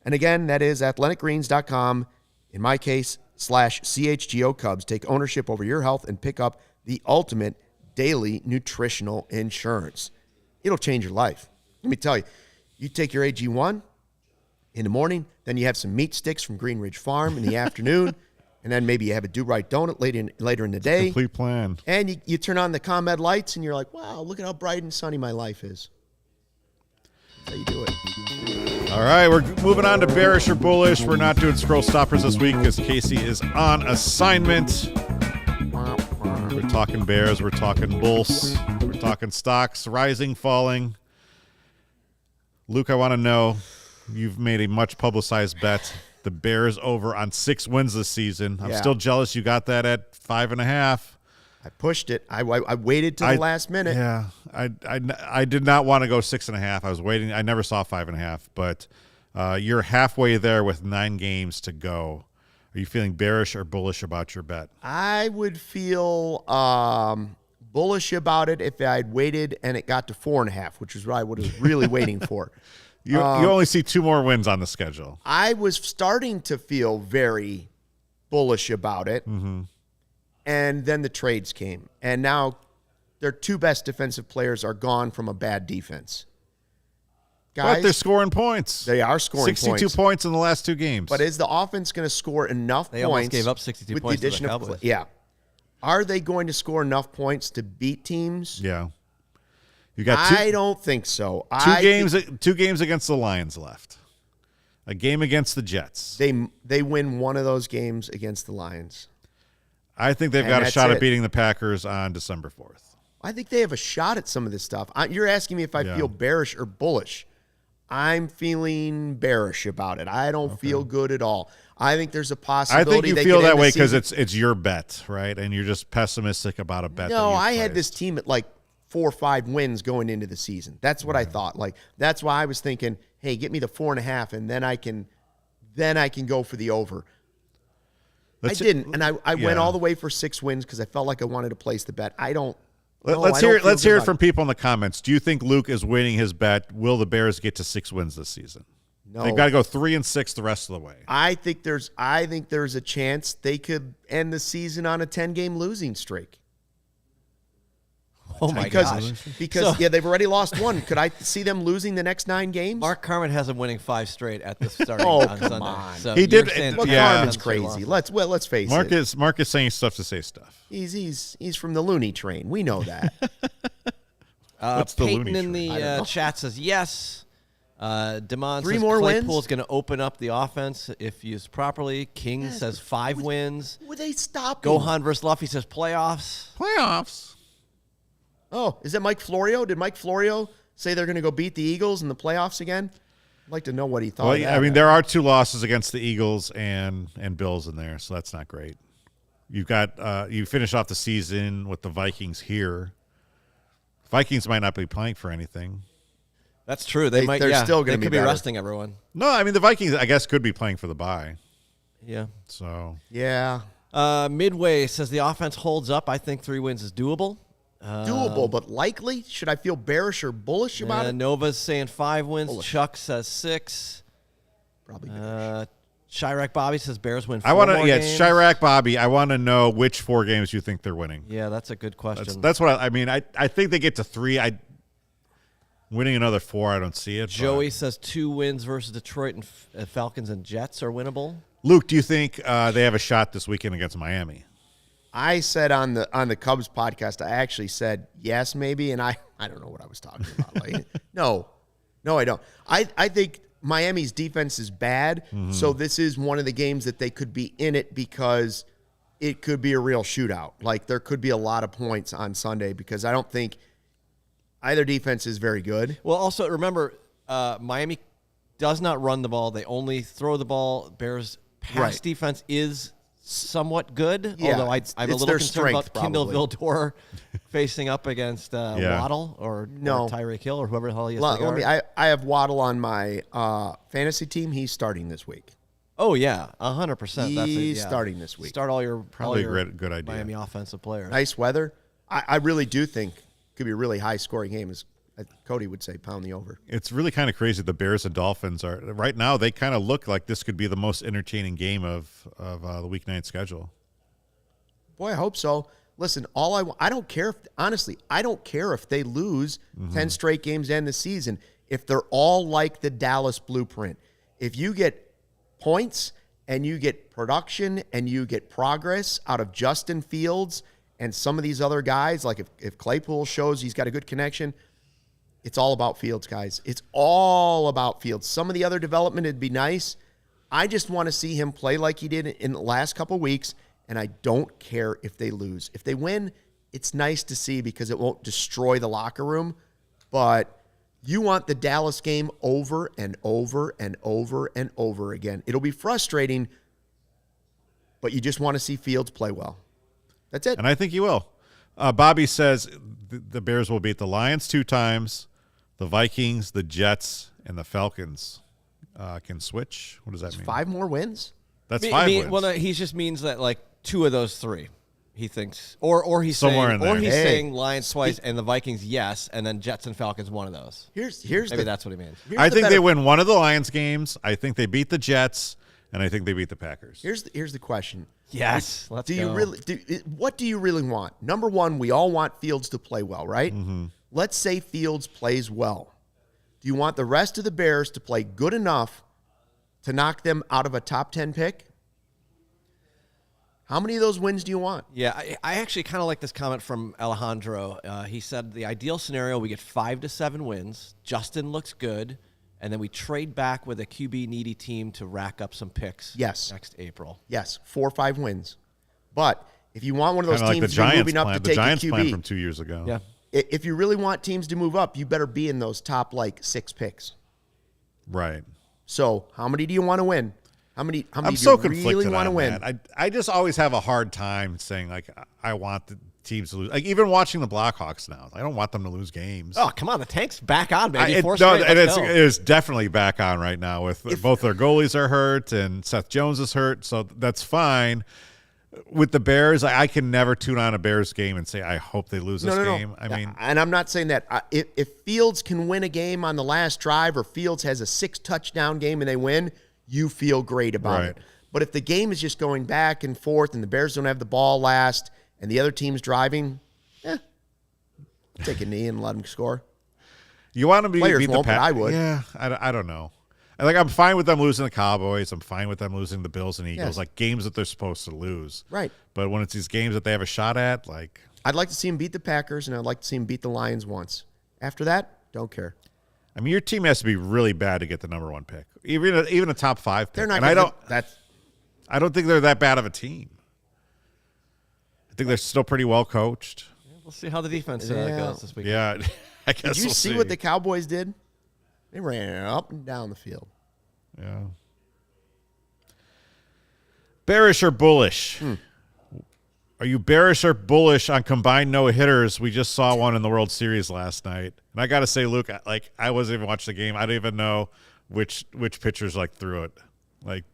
And again, that is athleticgreens.com, in my case, /CHGO Cubs. Take ownership over your health and pick up the ultimate daily nutritional insurance. It'll change your life. Let me tell you. You take your AG1 in the morning, then you have some meat sticks from Green Ridge Farm in the afternoon, and then maybe you have a do-right donut later in the day. Complete plan. And you turn on the ComEd lights, and you're like, wow, look at how bright and sunny my life is. That's how you do it. All right, we're moving on to bearish or bullish. We're not doing scroll stoppers this week because Casey is on assignment. We're talking bears. We're talking bulls. We're talking stocks, rising, falling. Luke, I want to know, you've made a much publicized bet. The Bears over on 6 wins this season. I'm still jealous you got that at 5.5. I pushed it. I waited till the last minute. Yeah, I did not want to go 6.5. I was waiting. I never saw 5.5, but you're halfway there with 9 games to go. Are you feeling bearish or bullish about your bet? I would feel bullish about it if I'd waited and it got to 4.5, which is what I was really waiting for. You only see 2 more wins on the schedule. I was starting to feel very bullish about it, and then the trades came. And now their 2 best defensive players are gone from a bad defense. Guys, But they're scoring points. They are scoring 62 points in the last 2 games. But is the offense going to score enough They points? almost gave up 62 with points the to the addition of Cowboys. Yeah. Are they going to score enough points to beat teams? Yeah. You got 2 I don't think so. 2 games against the Lions left. A game against the Jets. They win one of those games against the Lions. I think they've got a shot at beating the Packers on December 4th. I think they have a shot at some of this stuff. You're asking me if I feel bearish or bullish. I'm feeling bearish about it. I don't feel good at all. I think there's a I possibility. think you they feel could that end the way because season- it's your bet, right? And you're just pessimistic about a bet. No, that I you've had this placed. team at like 4 or 5 wins going into the season. That's what I thought. Like that's why I was thinking, hey, get me the 4.5, and then I can go for the over. I didn't, and I went all the way for 6 wins because I felt like I wanted to place the bet. I don't. Let's hear it from people in the comments. Do you think Luke is winning his bet? Will the Bears get to 6 wins this season? No. They've got to go 3-6 the rest of the way. I think there's a chance they could end the season on a 10-game losing streak. Oh, my Because gosh. they've already lost one. Could I see them losing the next 9 games? Mark Carmen has them winning 5 straight at the starting Oh, on come Sunday. on. So He you're did- saying Well, Yeah. Carmen's 10 straight crazy. losses. Let's face it. Mark is saying stuff to say stuff. He's from the loony train. We know that. What's the Peyton loony in train? I don't the know. chat says yes. Demond 3 says more wins? Claypool's going to open up the offense if used properly. King says 5 wins. Would they stop him? Gohan versus Luffy says playoffs. Playoffs. Oh, is that Mike Florio? Did Mike Florio say they're going to go beat the Eagles in the playoffs again? I'd like to know what he thought. Well, of that. I mean, there are 2 losses against the Eagles and Bills in there, so that's not great. You've got you finish off the season with the Vikings here. Vikings might not be playing for anything. That's true. They're still gonna they be could be better. resting everyone. No, I mean the Vikings, I guess, could be playing for the bye. Yeah. So Yeah, Midway says the offense holds up. I think 3 wins is doable. doable, but likely. Should I feel bearish or bullish about it? Nova's saying 5 wins. Bullish. Chuck says 6. Probably bearish. Chirac Bobby says Bears win 4 I want to, more yeah, games. it's Chirac Bobby. I want to know which 4 games you think they're winning. Yeah, that's a good question. That's what I mean. I think they get to 3. Winning another 4, I don't see it. Joey says 2 wins versus Detroit and Falcons and Jets are winnable. Luke, do you think they have a shot this weekend against Miami? I said on the Cubs podcast, I actually said yes, maybe, and I don't know what I was talking about. Like, no, I don't. I think Miami's defense is bad, so this is one of the games that they could be in it because it could be a real shootout. Like there could be a lot of points on Sunday because I don't think either defense is very good. Well, also remember, Miami does not run the ball. They only throw the ball. Bears' pass Right. defense is somewhat good, Yeah, although I'm it's a little their concerned about strength, Kindle probably. Vildor facing up against Waddle or Tyreek Hill or whoever the hell he is. Let me. I have Waddle on my fantasy team. He's starting this week. Oh yeah, 100%. He's starting this week. Start all your Probably all your a good idea. Miami offensive players. Nice weather. I really do think it could be a really high scoring game. As Cody would say, pound the over. It's really kind of crazy. The Bears and Dolphins are right now. They kind of look like this could be the most entertaining game of the weeknight schedule. Boy, I hope so. Listen, I don't care if, honestly, I don't care if they lose 10 straight games to end the season. If they're all like the Dallas blueprint, if you get points and you get production and you get progress out of Justin Fields and some of these other guys, like if Claypool shows he's got a good connection, it's all about Fields, guys. It's all about Fields. Some of the other development would be nice. I just want to see him play like he did in the last couple of weeks, and I don't care if they lose. If they win, it's nice to see because it won't destroy the locker room, but you want the Dallas game over and over and over and over again. It'll be frustrating, but you just want to see Fields play well. That's it. And I think he will. Bobby says the Bears will beat the Lions 2 times, the Vikings, the Jets, and the Falcons can switch. What does that mean? 5 more wins? That's 5 wins. Well, no, he just means that like 2 of those 3, he thinks, or he's Somewhere saying, in there. or he's Hey. saying Lions twice and the Vikings yes, and then Jets and Falcons one of those. Here's Maybe that's what he means. here's I the think better- they win one of the Lions games. I think they beat the Jets, and I think they beat the Packers. Here's the question. Yes, let's Do you go. really what do you really want? Number one, we all want Fields to play well, right? Let's say Fields plays well. Do you want the rest of the Bears to play good enough to knock them out of a top 10 pick? How many of those wins do you want? Yeah, I actually kind of like this comment from Alejandro. He said the ideal scenario, we get 5 to 7 wins. Justin looks good, and then we trade back with a QB needy team to rack up some picks. Yes. Next April. Yes, 4 or 5 wins. But if you want one of those Kind of like teams the to be Giants moving up plan. to The take Giants a plan QB, from 2 years ago. Yeah. if you really want teams to move up, you better be in those top like 6 picks. Right. So how many do you want to win? How many I'm do so you conflicted really want to on win? that. I just always have a hard time saying, like, I want the teams to lose. Like, even watching the Blackhawks now, I don't want them to lose games. Oh, come on. The tank's back on, baby. It is definitely back on right now with both their goalies are hurt and Seth Jones is hurt, so that's fine. With the Bears, I can never tune on a Bears game and say, I hope they lose this game. I mean, and I'm not saying that. If Fields can win a game on the last drive or Fields has a 6-touchdown game and they win, you feel great about it. But if the game is just going back and forth and the Bears don't have the ball last and the other team's driving, take a knee and let them score. You want to beat the but I would. Yeah, I don't know. Like, I'm fine with them losing the Cowboys. I'm fine with them losing the Bills and Eagles, like games that they're supposed to lose. Right. But when it's these games that they have a shot at, like, I'd like to see them beat the Packers and I'd like to see them beat the Lions once. After that, don't care. I mean, your team has to be really bad to get the number 1 pick, even a top 5 pick. They're not. And I don't think they're that bad of a team. I think they're still pretty well coached. We'll see how the defense goes this week. Yeah, I guess. Did you see what the Cowboys did? They ran up and down the field. Yeah. Bearish or bullish? Are you bearish or bullish on combined no-hitters? We just saw one in the World Series last night. And I got to say, Luke, like, I wasn't even watching the game. I don't even know which pitchers, like, threw it. Like,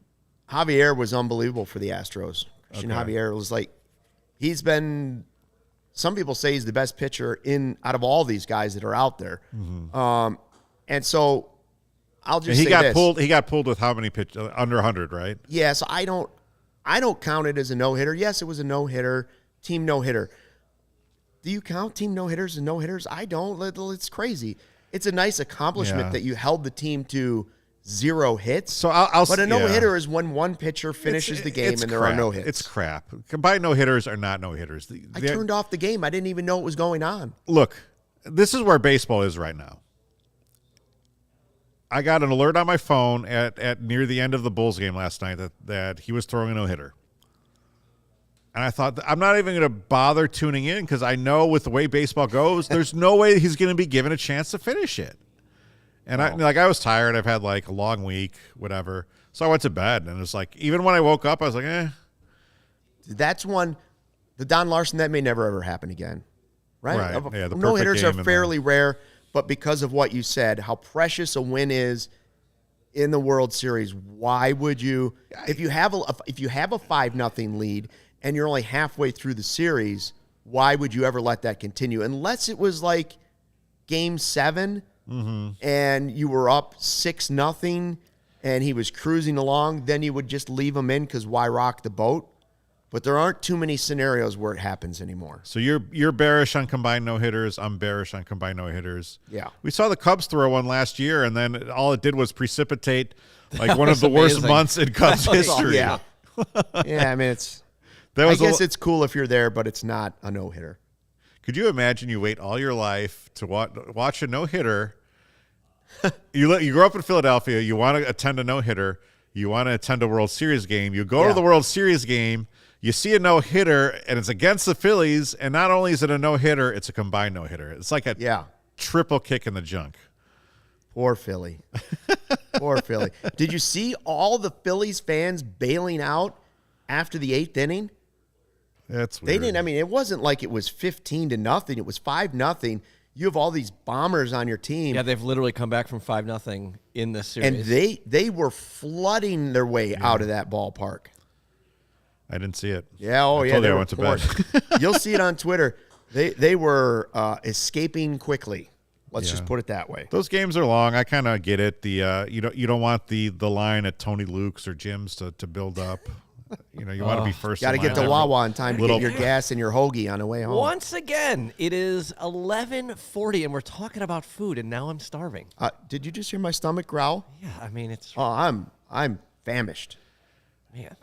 Javier was unbelievable for the Astros. Christian Javier was like, he's been, some people say he's the best pitcher out of all these guys that are out there. And so I'll just say this. He got pulled with how many pitches? Under 100, right? Yeah, so I don't count it as a no-hitter. Yes, it was a no-hitter, team no-hitter. Do you count team no-hitters as no-hitters? I don't. It's crazy. It's a nice accomplishment that you held the team to 0 hits. So but a no-hitter is when one pitcher finishes the game and there are no hits. It's crap. Combined no-hitters are not no-hitters. I turned off the game. I didn't even know what was going on. Look, this is where baseball is right now. I got an alert on my phone at near the end of the Bulls game last night that he was throwing a no-hitter. And I thought, I'm not even going to bother tuning in because I know with the way baseball goes, there's no way he's going to be given a chance to finish it. And I was tired. I've had like a long week, whatever. So I went to bed, and it was like, even when I woke up, I was like, eh. That's one, the Don Larson, that may never ever happen again. Right? Yeah, the no-hitters are fairly rare. But because of what you said, how precious a win is in the World Series, why would you? If you have a 5-0 lead and you're only halfway through the series, why would you ever let that continue? Unless it was like Game 7 and you were up 6-0 and he was cruising along, then you would just leave him in because why rock the boat? But there aren't too many scenarios where it happens anymore. So you're bearish on combined no-hitters. I'm bearish on combined no-hitters. Yeah. We saw the Cubs throw one last year, and then all it did was precipitate like one of the worst months in Cubs history. Yeah. Yeah, I mean, I guess it's cool if you're there, but it's not a no-hitter. Could you imagine you wait all your life to watch a no-hitter? You grow up in Philadelphia. You want to attend a no-hitter. You want to attend a World Series game. You go to the World Series game. You see a no-hitter, and it's against the Phillies, and not only is it a no-hitter, it's a combined no-hitter. It's like a triple kick in the junk. Poor Philly. Poor Philly. Did you see all the Phillies fans bailing out after the 8th inning? That's weird. They didn't. I mean, it wasn't like it was 15-0. It was 5-0. You have all these bombers on your team. Yeah, they've literally come back from 5-0 in this series. And they were flooding their way out of that ballpark. I didn't see it. Yeah, I told you I went to bed. You'll see it on Twitter. They were escaping quickly. Let's just put it that way. Those games are long. I kind of get it. The you don't want the line at Tony Luke's or Jim's to build up. You want to be first. Got to get to Wawa in time to get your gas and your hoagie on the way home. Once again, it is 11:40, and we're talking about food, and now I'm starving. Did you just hear my stomach growl? Yeah, I mean it's. Oh, I'm famished. Man.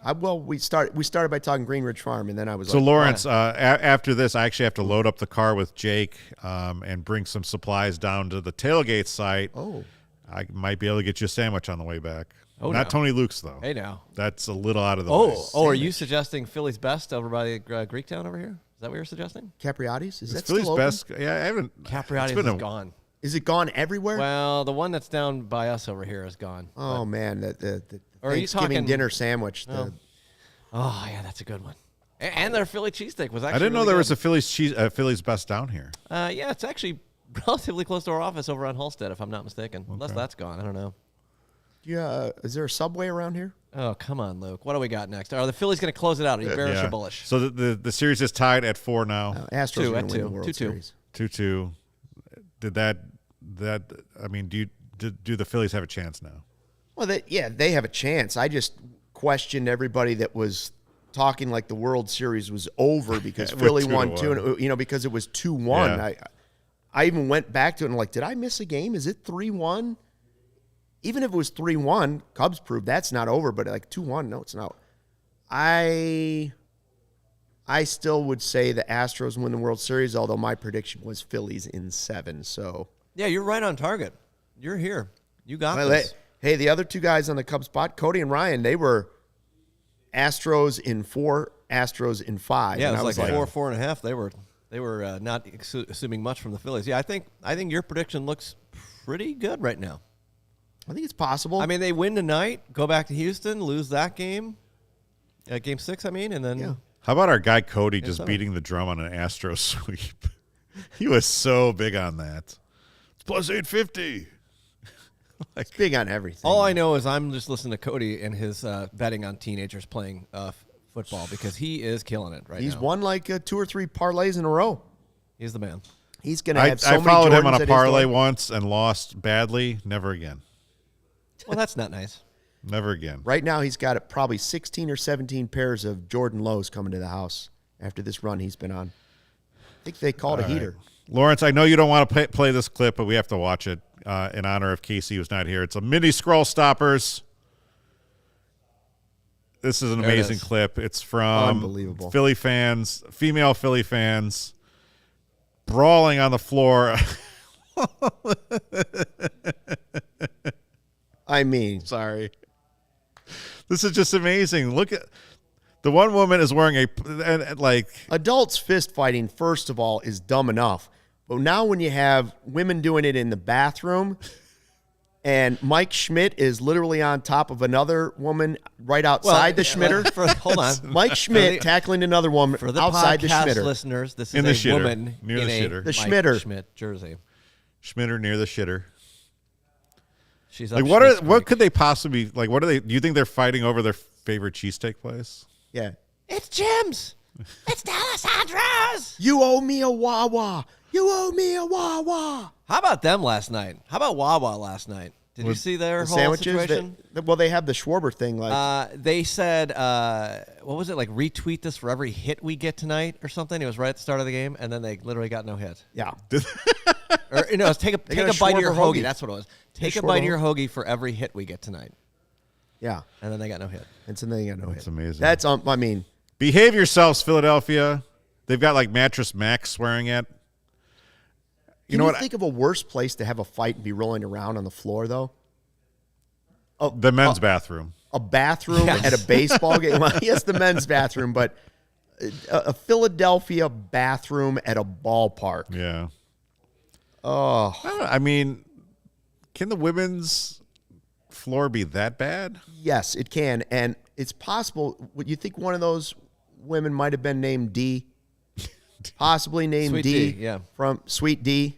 We started by talking Green Ridge Farm, and then I was so Lawrence. After this, I actually have to load up the car with Jake and bring some supplies down to the tailgate site. Oh, I might be able to get you a sandwich on the way back. Oh, not no. Tony Luke's though. Hey now, that's a little out of the way. Are you suggesting Philly's best over by Greektown over here? Is that what you're suggesting? Capriati's? Is that Philly's still open? best? Yeah, I haven't. Capriati's is gone. Is it gone everywhere? Well, the one that's down by us over here is gone. Oh, man, the Or are you Thanksgiving talking- dinner sandwich. Oh, yeah, that's a good one. And their Philly cheesesteak was actually I didn't know really there good. was a Philly's Best down here. Yeah, it's actually relatively close to our office over on Halstead, if I'm not mistaken. Unless that's gone. I don't know. Is there a Subway around here? Oh, come on, Luke. What do we got next? Are the Phillies going to close it out? Are you bearish or bullish? So the series is tied at 4 now. Astros Two, are at going to win two. the World 2-2. Series. 2-2. Did that I mean, do the Phillies have a chance now? Well, they have a chance. I just questioned everybody that was talking like the World Series was over because With Philly 2-1. won 2, because it was 2-1. Yeah. I even went back to it and like, did I miss a game? Is it 3-1? Even if it was 3-1, Cubs proved that's not over, but like 2-1, no, it's not. I still would say the Astros win the World Series, although my prediction was Phillies in 7. So Yeah, you're right on target. You're here. You got Well, this. hey, the other two guys on the Cubs spot, Cody and Ryan, they were Astros in 4, Astros in 5. Yeah, and it was I like 4.5. They were not assuming much from the Phillies. Yeah, I think your prediction looks pretty good right now. I think it's possible. I mean, they win tonight, go back to Houston, lose that game, game 6. I mean, and then Yeah. How about our guy Cody just so. beating the drum on an Astro sweep? He was so big on that. It's plus 850. it's big on everything. all I know is I'm just listening to Cody and his betting on teenagers playing football because he is killing it right He's now. won like 2 or 3 parlays in a row. He's the man. He's going to I have so many followed him on Jordans a at his parlay door. once and lost badly. Never again. Well, that's not nice. Never again. Right now, he's got probably 16 or 17 pairs of Jordan Lows coming to the house after this run he's been on. I think they called a heater. Lawrence, I know you don't want to play this clip, but we have to watch it in honor of Casey, who's not here. It's a mini scroll stoppers. This is an There it amazing is. clip. It's from Unbelievable. Philly fans, female Philly fans, brawling on the floor. I mean, Sorry. This is just amazing. Look at the one woman is wearing like adults fist fighting, first of all, is dumb enough. But now when you have women doing it in the bathroom and Mike Schmidt is literally on top of another woman right outside the Schmitter. Hold on. Mike Schmidt tackling another woman For the outside the podcast Schmitter. listeners, this is In the a shitter. woman Near in the a shitter. The Mike Schmitter. Schmidt jersey. Schmitter near the shitter. She's Like up what Schmidt's what Creek. could they possibly like? What are they? Do you think they're fighting over their favorite cheesesteak place? Yeah. It's Jim's. It's D'Alessandro's. You owe me a Wawa. You owe me a Wawa. How about them last night? How about Wawa last night? Did you see their The whole sandwiches. situation? Well, they have the Schwarber thing. Like, They said, what was it, like retweet this for every hit we get tonight or something? It was right at the start of the game, and then they literally got no hit. yeah. Or, no, it was take a got a bite of your Schwarber hoagie. hoagie. That's what it was. Take a Schwarber bite of your hoagie for every hit we get tonight. Yeah. And then they got no hit. And so then you got no That's hit. amazing. That's, I mean, Behave yourselves, Philadelphia. They've got like Mattress Mac swearing at. You can know you what? think of a worse place to have a fight and be rolling around on the floor, though? The men's bathroom. A bathroom Yes. at a baseball game. Well, yes, the men's bathroom, but a Philadelphia bathroom at a ballpark. Yeah. Oh, I don't know. I mean, can the women's floor be that bad? yes, it can. And it's possible. Would you think one of those women might have been named D? Possibly named Sweet D, D, yeah. From Sweet D.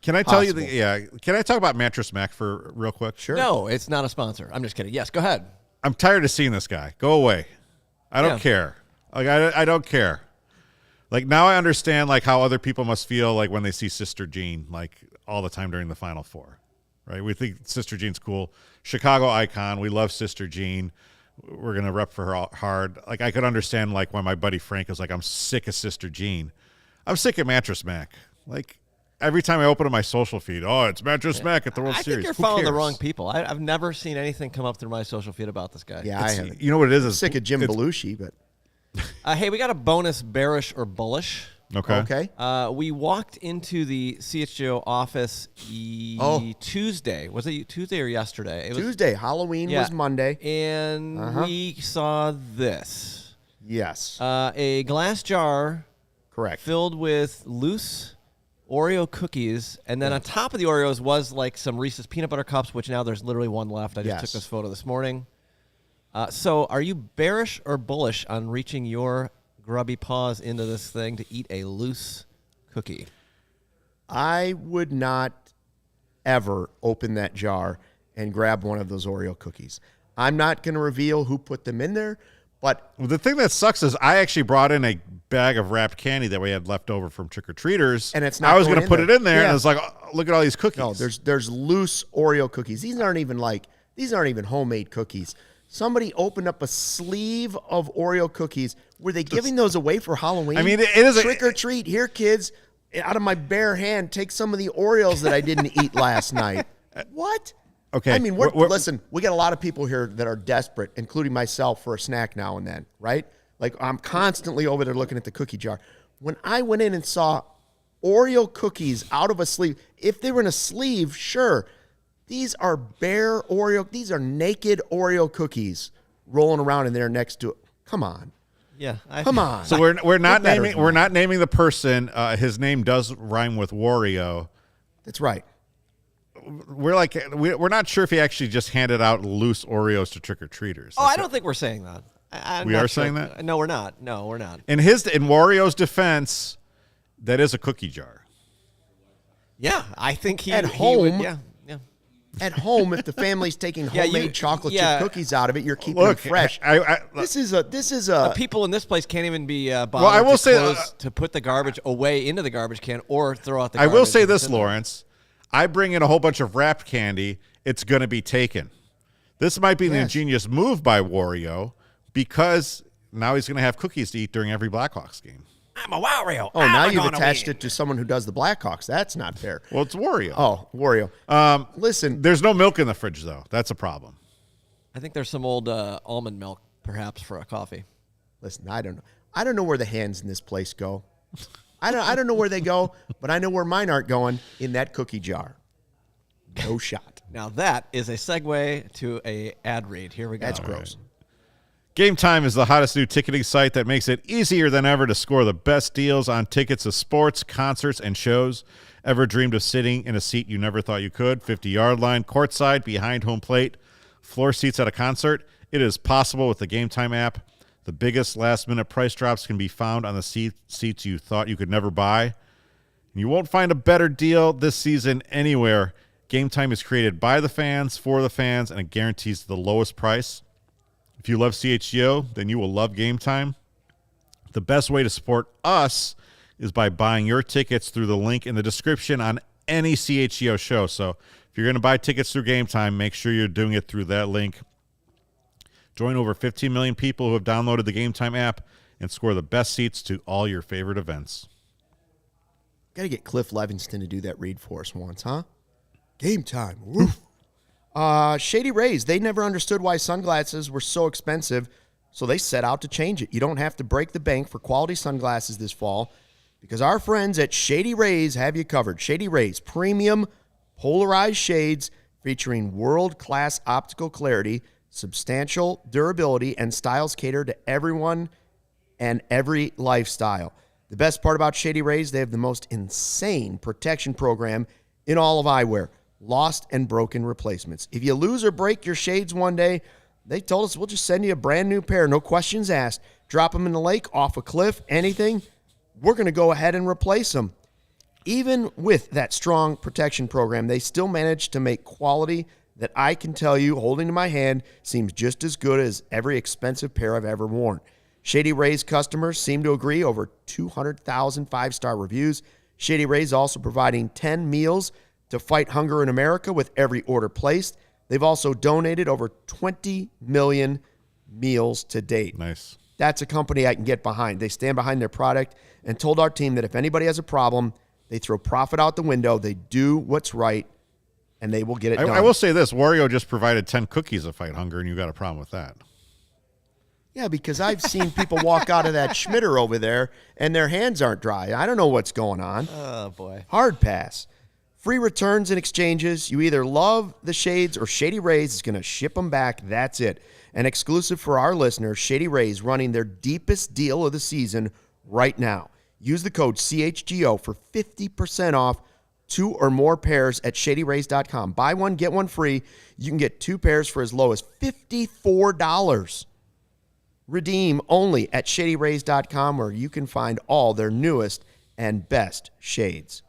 Can I tell you Possible. Can I talk about Mattress Mac for real quick? Sure. No, it's not a sponsor. I'm just kidding. Yes, go ahead. I'm tired of seeing this guy. Go away. I don't Yeah. care. Like I don't care. Like now I understand like how other people must feel like when they see Sister Jean like all the time during the Final Four. Right? We think Sister Jean's cool. Chicago icon. We love Sister Jean. We're going to rep for her hard. Like I could understand like when my buddy Frank was like I'm sick of Sister Jean. I'm sick of Mattress Mac. Like every time I open up my social feed, oh, it's Mattress Mac at the World I Series. think you're Who following the cares? wrong people. I've never seen anything come up through my social feed about this guy. Yeah, I haven't. You know what it is? I'm sick of Jim Belushi, but Hey, we got a bonus bearish or bullish. Okay. okay. We walked into the CHGO office Tuesday. Was it Tuesday or yesterday? It was Tuesday. Halloween was Monday. And we saw this. Yes. A glass jar Correct. filled with loose Oreo cookies, and then on top of the Oreos was like some Reese's peanut butter cups, which now there's literally one left. I just took this photo this morning. So are you bearish or bullish on reaching your grubby paws into this thing to eat a loose cookie? I would not ever open that jar and grab one of those Oreo cookies. I'm not going to reveal who put them in there, but the thing that sucks is I actually brought in a bag of wrapped candy that we had left over from trick-or-treaters. And it's not I was going to put there. it in there, and it's like, oh, look at all these cookies. No, there's loose Oreo cookies. These aren't even homemade cookies. Somebody opened up a sleeve of Oreo cookies. Were they giving those away for Halloween? I mean, it is trick or treat. Here, kids, out of my bare hand, take some of the Oreos that I didn't eat last night. What? Okay. I mean, listen, we got a lot of people here that are desperate, including myself, for a snack now and then, right? Like, I'm constantly over there looking at the cookie jar. When I went in and saw Oreo cookies out of a sleeve, if they were in a sleeve, sure. These are bare Oreo. These are naked Oreo cookies rolling around in there next to it. Come on. Yeah. Come on. So we're not naming the person. His name does rhyme with Wario. That's right. We're not sure if he actually just handed out loose Oreos to trick-or-treaters. I don't think we're saying that. We are saying that? No, we're not. No, we're not. In Wario's defense, that is a cookie jar. Yeah, I think he At he home, would, yeah. At home, if the family's taking homemade chocolate chip cookies out of it, you're keeping Look, them fresh. This is The people in this place can't even be bothered I will to say, close, to put the garbage away into the garbage can or throw out the I garbage. will say that's this, in there. Lawrence. I bring in a whole bunch of wrapped candy. It's going to be taken. This might be an ingenious move by Wario because now he's going to have cookies to eat during every Blackhawks game. I'm a Wario. Oh, now you've attached it to someone who does the Blackhawks. That's not fair. Well, it's Wario. Oh, Wario. Listen. There's no milk in the fridge, though. That's a problem. I think there's some old almond milk, perhaps, for a coffee. Listen, I don't know. I don't know where the hands in this place go. I don't know where they go, but I know where mine aren't going, in that cookie jar. No shot. Now that is a segue to a ad read. Here we go. That's gross. Game Time is the hottest new ticketing site that makes it easier than ever to score the best deals on tickets to sports, concerts, and shows. Ever dreamed of sitting in a seat you never thought you could? 50-yard line, courtside, behind home plate, floor seats at a concert? It is possible with the Game Time app. The biggest last-minute price drops can be found on the seats you thought you could never buy. You won't find a better deal this season anywhere. Game Time is created by the fans, for the fans, and it guarantees the lowest price. If you love CHGO, then you will love Game Time. The best way to support us is by buying your tickets through the link in the description on any CHGO show. So if you're going to buy tickets through Game Time, make sure you're doing it through that link. Join over 15 million people who have downloaded the Game Time app and score the best seats to all your favorite events. Got to get Cliff Levingston to do that read for us once, huh? Game Time. Woof. Shady Rays, they never understood why sunglasses were so expensive, so they set out to change it. You don't have to break the bank for quality sunglasses this fall because our friends at Shady Rays have you covered. Shady Rays, premium polarized shades featuring world-class optical clarity, substantial durability, and styles cater to everyone and every lifestyle. The best part about Shady Rays, they have the most insane protection program in all of eyewear. Lost and broken replacements. If you lose or break your shades one day, they told us we'll just send you a brand new pair. No questions asked. Drop them in the lake, off a cliff, anything. We're going to go ahead and replace them. Even with that strong protection program, they still manage to make quality that I can tell you, holding to my hand, seems just as good as every expensive pair I've ever worn. Shady Rays customers seem to agree. Over 200,000 five-star reviews. Shady Rays also providing 10 meals to fight hunger in America with every order placed. They've also donated over 20 million meals to date. Nice. That's a company I can get behind. They stand behind their product and told our team that if anybody has a problem, they throw profit out the window, they do what's right, and they will get it done. I will say this. Wario just provided 10 cookies to fight hunger, and you got a problem with that. Yeah, because I've seen people walk out of that Schmitter over there, and their hands aren't dry. I don't know what's going on. Oh, boy. Hard pass. Free returns and exchanges. You either love the shades or Shady Rays is going to ship them back. That's it. And exclusive for our listeners, Shady Rays running their deepest deal of the season right now. Use the code CHGO for 50% off 2 or more pairs at ShadyRays.com. Buy one, get one free. You can get 2 pairs for as low as $54. Redeem only at ShadyRays.com, where you can find all their newest and best shades.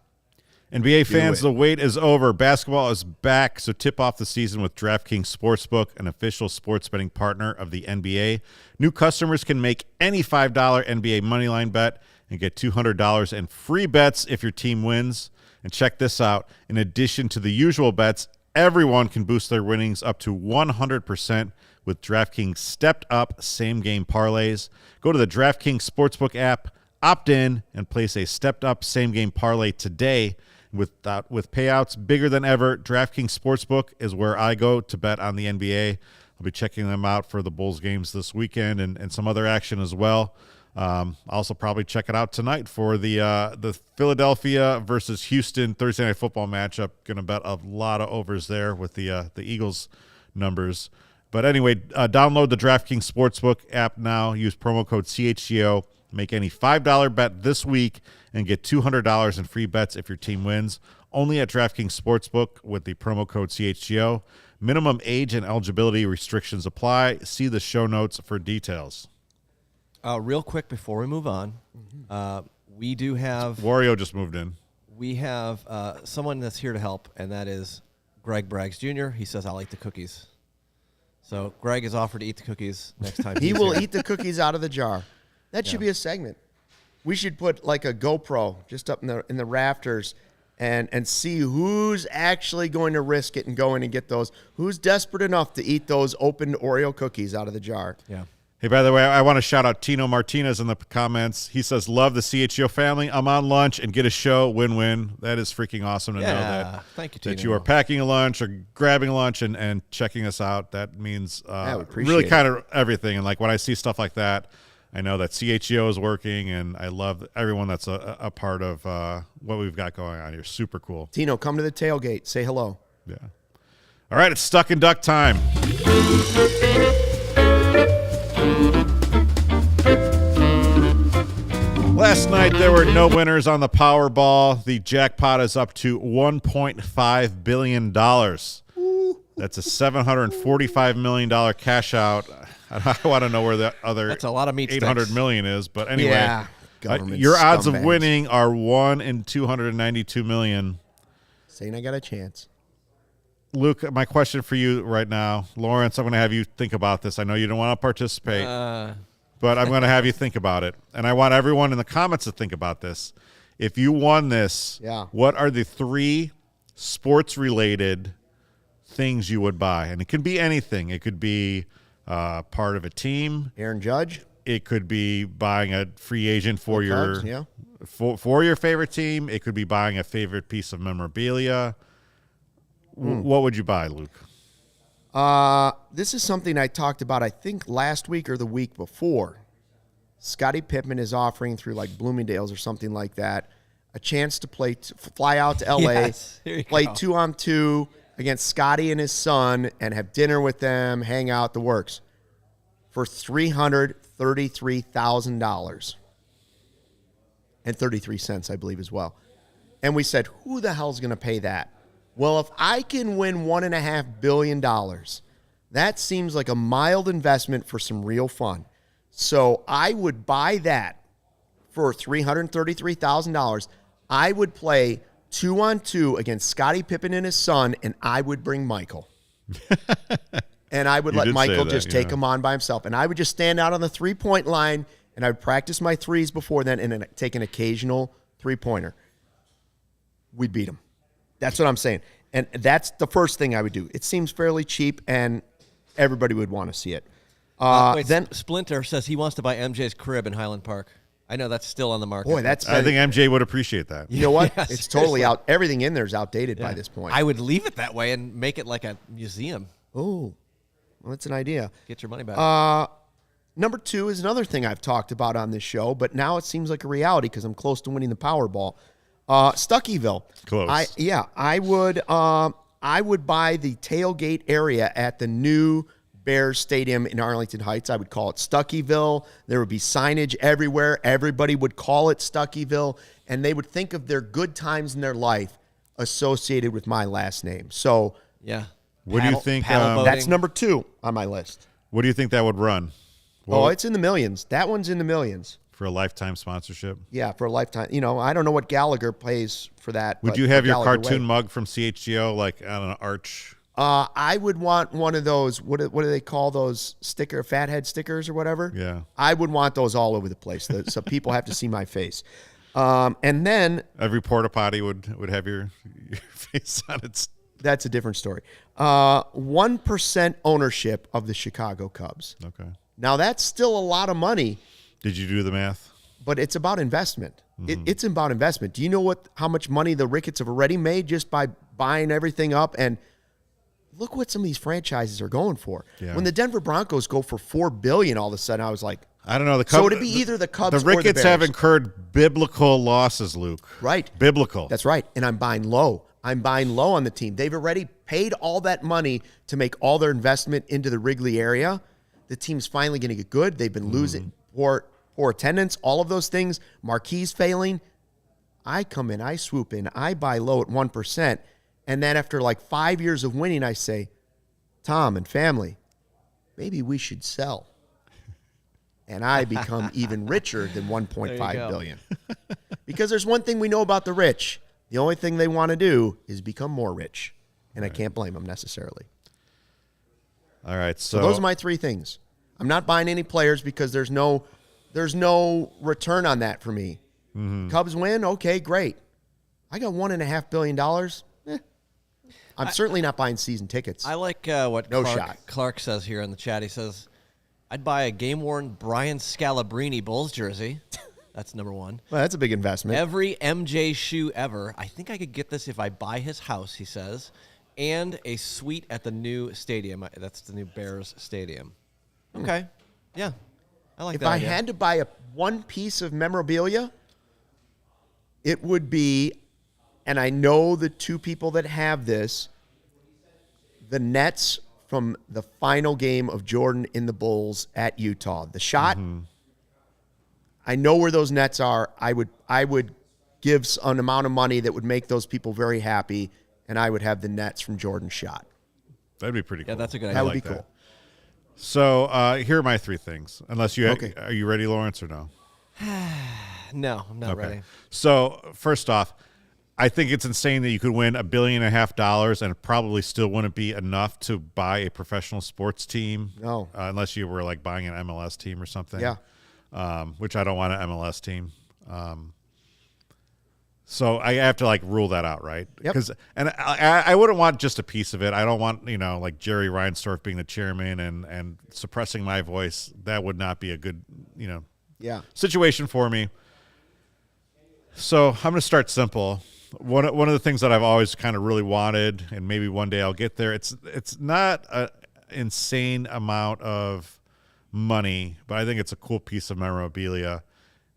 NBA fans, the wait is over. Basketball is back, so tip off the season with DraftKings Sportsbook, an official sports betting partner of the NBA. New customers can make any $5 NBA moneyline bet and get $200 in free bets if your team wins. And check this out. In addition to the usual bets, everyone can boost their winnings up to 100% with DraftKings stepped-up same-game parlays. Go to the DraftKings Sportsbook app, opt in, and place a stepped-up same-game parlay today. With payouts bigger than ever, DraftKings Sportsbook is where I go to bet on the NBA. I'll be checking them out for the Bulls games this weekend and some other action as well. I'll also probably check it out tonight for the Philadelphia versus Houston Thursday Night Football matchup. Going to bet a lot of overs there with the Eagles numbers. But anyway, download the DraftKings Sportsbook app now. Use promo code CHGO. Make any $5 bet this week and get $200 in free bets if your team wins. Only at DraftKings Sportsbook with the promo code CHGO. Minimum age and eligibility restrictions apply. See the show notes for details. Real quick before we move on, we do have Wario just moved in. We have someone that's here to help, and that is Greg Braggs Jr. He says, "I'll eat the cookies." So Greg has offered to eat the cookies next time. He will eat the cookies out of the jar. That should be a segment. We should put like a GoPro just up in the rafters and see who's actually going to risk it and go in and get those. Who's desperate enough to eat those opened Oreo cookies out of the jar? Yeah. Hey, by the way, I want to shout out Tino Martinez in the comments. He says, love the CHGO family. I'm on lunch and get a show. Win-win. That is freaking awesome to know that. Thank you, Tino. That you are packing a lunch or grabbing lunch and checking us out. That means really kind of everything. And like when I see stuff like that, I know that CHGO is working, and I love everyone that's a part of what we've got going on here. Super cool. Tino, come to the tailgate. Say hello. Yeah. All right, it's Stuck and Duck time. Last night, there were no winners on the Powerball. The jackpot is up to $1.5 billion. That's a $745 million cash out. I want to know where the other That's a lot of meat $800 million is. But anyway, yeah, your odds of winning are 1 in 292 million. Saying I got a chance. Luke, my question for you right now, Lawrence, I'm going to have you think about this. I know you don't want to participate. But I'm going to have you think about it. And I want everyone in the comments to think about this. If you won this, what are the 3 sports-related things you would buy? And it could be anything. It could be part of a team. Aaron Judge. It could be buying a free agent for your for your favorite team. It could be buying a favorite piece of memorabilia. What would you buy, Luke? This is something I talked about, I think, last week or the week before. Scottie Pippen is offering through like Bloomingdale's or something like that a chance to fly out to L.A., play 2-on-2 against Scottie and his son and have dinner with them, hang out, the works, for $333,000 and 33 cents, I believe, as well. And we said, who the hell's going to pay that? Well, if I can win $1.5 billion, that seems like a mild investment for some real fun. So I would buy that for $333,000. I would play 2-on-2 against Scottie Pippen and his son, and I would bring Michael. And I would let Michael just take him on by himself. And I would just stand out on the three-point line, and I would practice my threes before then and then take an occasional three-pointer. We'd beat him. That's what I'm saying. And that's the first thing I would do. It seems fairly cheap, and everybody would want to see it. Then Splinter says he wants to buy MJ's crib in Highland Park. I know that's still on the market. Boy, I think MJ would apprate that. You know what? Yeah, it's totally out. Everything in there is outdated by this point. I would leave it that way and make it like a museum. Oh, well, that's an idea. Get your money back. Number 2 is another thing I've talked about on this show, but now it seems like a reality because I'm close to winning the Powerball. Stuckyville. Close. I would buy the tailgate area at the new Bears Stadium in Arlington Heights, I would call it Stuckyville. There would be signage everywhere. Everybody would call it Stuckyville, and they would think of their good times in their life associated with my last name. So, Yeah. What do you think? that's number 2 on my list. What do you think that would run? Oh, it's in the millions. That one's in the millions. For a lifetime sponsorship? Yeah, for a lifetime. I don't know what Gallagher pays for that. Would you have your cartoon mug from CHGO like on an arch? I would want one of those. What do they call those fathead stickers or whatever? Yeah. I would want those all over the place, so people have to see my face. And then every porta potty would have your face on it. That's a different story. 1% ownership of the Chicago Cubs. Okay. Now that's still a lot of money. Did you do the math? But it's about investment. It's about investment. Do you know how much money the Ricketts have already made just by buying everything up? And look what some of these franchises are going for. Yeah. When the Denver Broncos go for $4 billion, all of a sudden I was like, I don't know. The Cubs, so it'd be either the Cubs or the Bears. The Ricketts have incurred biblical losses, Luke. Right. Biblical. That's right. And I'm buying low. I'm buying low on the team. They've already paid all that money to make all their investment into the Wrigley area. The team's finally going to get good. They've been losing poor attendance, all of those things. Marquees failing. I come in, I swoop in, I buy low at 1%. And then after like 5 years of winning, I say, Tom and family, maybe we should sell. And I become even richer than $1.5 billion. Because there's one thing we know about the rich. The only thing they want to do is become more rich. And I can't blame them necessarily. All right. So those are my 3 things. I'm not buying any players because there's no return on that for me. Cubs win, okay, great. I got $1.5 billion. I'm certainly not buying season tickets. I like what Clark says here in the chat. He says, I'd buy a game-worn Brian Scalabrine Bulls jersey. That's number 1. Well, that's a big investment. Every MJ shoe ever. I think I could get this if I buy his house, he says. And a suite at the new stadium. That's the new Bears stadium. Okay. Yeah. I like that. If I had to buy one piece of memorabilia, it would be, and I know the 2 people that have this, the Nets from the final game of Jordan in the Bulls at Utah. The shot, I know where those Nets are. I would give an amount of money that would make those people very happy, and I would have the Nets from Jordan's shot. That'd be pretty cool. Yeah, that's a good idea. That would be cool. So here are my 3 things. Unless you are you ready, Lawrence, or no? No, I'm not ready. So first off, I think it's insane that you could win $1.5 billion and it probably still wouldn't be enough to buy a professional sports team. No. Unless you were like buying an MLS team or something. Yeah. Which I don't want an MLS team. So I have to like rule that out, right? Yep. And I wouldn't want just a piece of it. I don't want, like Jerry Reinsdorf being the chairman and suppressing my voice. That would not be a good, situation for me. So I'm going to start simple. One of the things that I've always kind of really wanted, and maybe one day I'll get there. It's not an insane amount of money, but I think it's a cool piece of memorabilia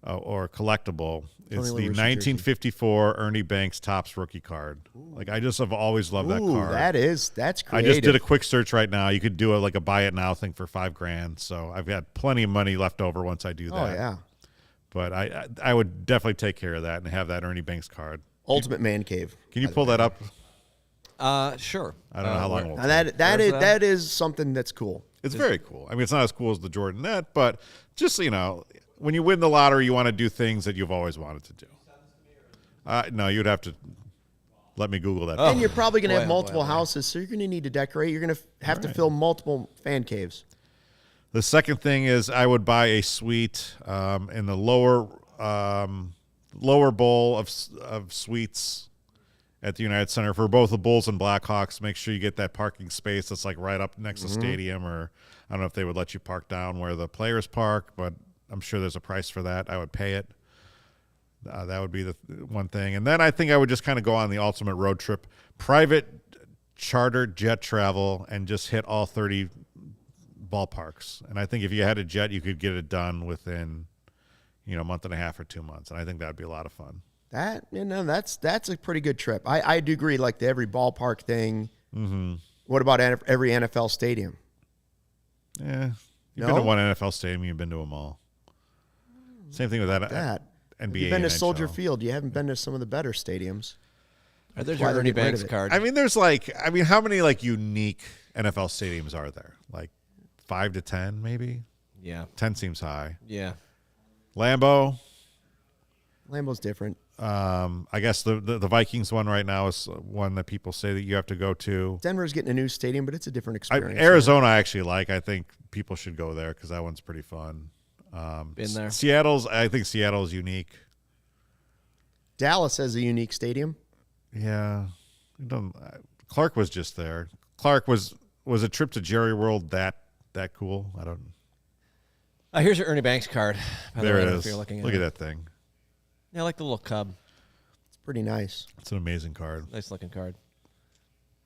or collectible. It's the 1954 Ernie Banks Topps rookie card. Ooh. Like I just have always loved that card. That's creative. I just did a quick search right now. You could do a buy it now thing for $5,000. So I've got plenty of money left over once I do that. Oh yeah. But I would definitely take care of that and have that Ernie Banks card. Ultimate Man Cave. Can you pull that up? Sure. I don't know how long it will take. That is something that's cool. It's very cool. I mean, it's not as cool as the Jordan net, but just, when you win the lottery, you want to do things that you've always wanted to do. No, you'd have to let me Google that. And you're probably going to have multiple houses, so you're going to need to decorate. You're going to have to fill multiple fan caves. The second thing is I would buy a suite in the lower bowl of suites at the United Center for both the Bulls and Blackhawks. Make sure you get that parking space that's like right up next to the stadium, or I don't know if they would let you park down where the players park, but I'm sure there's a price for that. I would pay it. That would be the one thing. And then I think I would just kind of go on the ultimate road trip, private charter jet travel, and just hit all 30 ballparks. And I think if you had a jet, you could get it done within, a month and a half or 2 months. And I think that would be a lot of fun. That's a pretty good trip. I do agree, like the every ballpark thing. Mm-hmm. What about every NFL stadium? Yeah. You've been to one NFL stadium. You've been to them all. Same thing with that. NBA. You've been to and Soldier NHL. Field. You haven't been to some of the better stadiums. There's why your they're Ernie getting rid Banks of it. card. I mean, there's how many unique NFL stadiums are there? Like 5 to 10, maybe? Yeah. 10 seems high. Yeah. Lambeau. Lambeau's different. I guess the Vikings one right now is one that people say that you have to go to. Denver's getting a new stadium, but it's a different experience. Arizona, I actually like. I think people should go there because that one's pretty fun. Been there. I think Seattle's unique. Dallas has a unique stadium. Yeah. Clark was just there. Clark was a trip to Jerry World that cool? I don't. Here's your Ernie Banks card. There it if is. you're looking Look at at that thing. Yeah, I like the little cub. It's pretty nice. It's an amazing card. Nice looking card.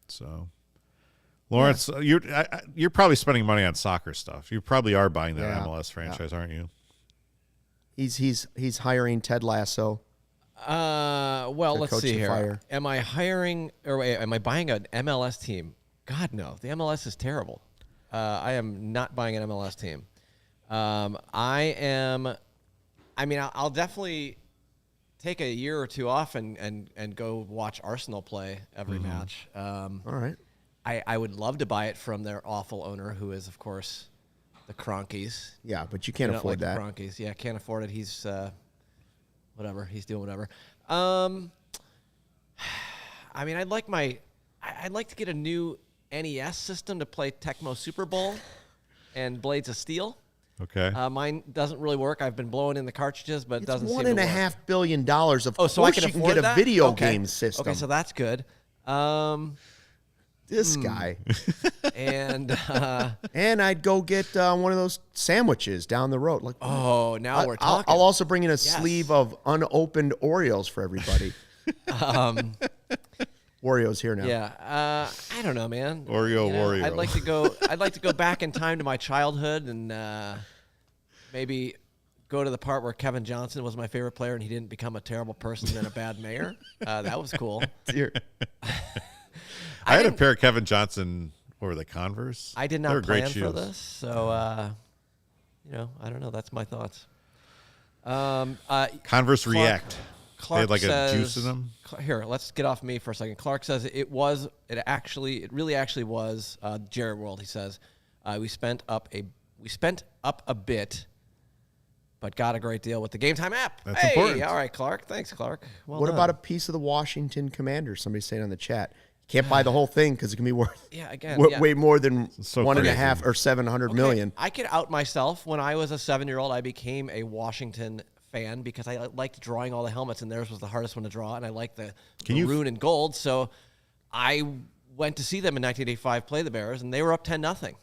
So, Lawrence, you're probably spending money on soccer stuff. You probably are buying that MLS franchise, aren't you? He's hiring Ted Lasso. Well, let's coach see the here. Fire. Am I hiring or wait, am I buying an MLS team? God no. The MLS is terrible. I am not buying an MLS team. I'll definitely take a year or two off and go watch Arsenal play every match. All right. I would love to buy it from their awful owner, who is, of course, the Kroenkes. Yeah, but you can't afford that. The Kroenkes. Yeah, can't afford it. He's whatever. He's doing whatever. I'd like to get a new NES system to play Tecmo Super Bowl and Blades of Steel. Okay. Mine doesn't really work. I've been blowing in the cartridges, but it It's doesn't seem to work. $1.5 billion. Of Oh, so I course can you can afford get a that? video Okay. game system. Okay, so that's good. This guy. And And I'd go get one of those sandwiches down the road. Like, oh, now we're talking. I'll also bring in a sleeve of unopened Oreos for everybody. Oreos here now. Yeah, I don't know, man. Oreo. I'd like to go back in time to my childhood and maybe go to the part where Kevin Johnson was my favorite player and he didn't become a terrible person and a bad mayor. That was cool. Dear. I had a pair of Kevin Johnson, or the Converse. I did They were not great plan for shoes. this, so I don't know. That's my thoughts. Converse React. Clark They had like says, a juice in them. Here, let's get off me for a second. Clark says it really actually was Jerry World. He says we spent up a bit, but got a great deal with the Game Time app. That's important. All right, Clark. Thanks, Clark. Well What done. about a piece of the Washington Commanders? Somebody's saying on the chat. Can't buy the whole thing because it can be worth way more than so one and a crazy. half or 700 million. I could out myself. When I was a 7-year-old, I became a Washington fan because I liked drawing all the helmets, and theirs was the hardest one to draw, and I liked the maroon and gold. So I went to see them in 1985 play the Bears, and they were up 10-0.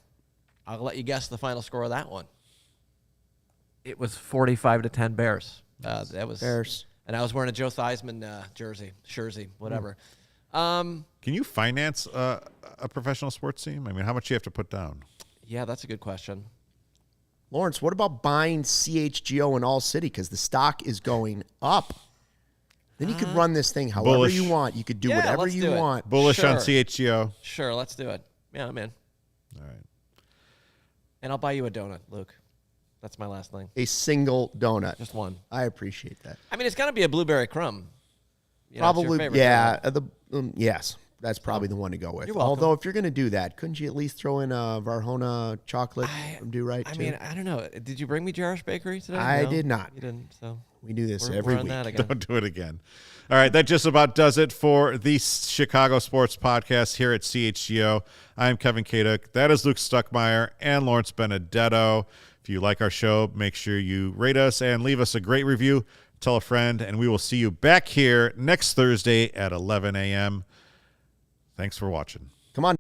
I'll let you guess the final score of that one. It was 45-10 Bears. That was Bears. And I was wearing a Joe Theismann jersey, whatever. Can you finance a professional sports team? I mean, how much do you have to put down? Yeah, that's a good question. Lawrence, what about buying CHGO in All City because the stock is going up? Then you could run this thing however Bullish. you want. You could do Yeah, whatever let's you do it. want. Bullish on Sure. CHGO. Sure, let's do it. Yeah, I'm in. All right. And I'll buy you a donut, Luke. That's my last thing. A single donut. Just one. I appreciate that. I mean, it's got to be a blueberry crumb. You know, it's your Probably, favorite yeah. donut. Yes, that's probably the one to go with. You're welcome. Although, if you're going to do that, couldn't you at least throw in a Varhona chocolate from Do Right, I too? mean, I don't know. Did you bring me Jarish Bakery today? I No? did not. You didn't, so We do this we're every on week. that again. Don't do it again. All right, that just about does it for the Chicago Sports Podcast here at CHGO. I'm Kevin Kaduk. That is Luke Stuckmeyer and Lawrence Benedetto. If you like our show, make sure you rate us and leave us a great review. Tell a friend, and we will see you back here next Thursday at 11 a.m. Thanks for watching. Come on.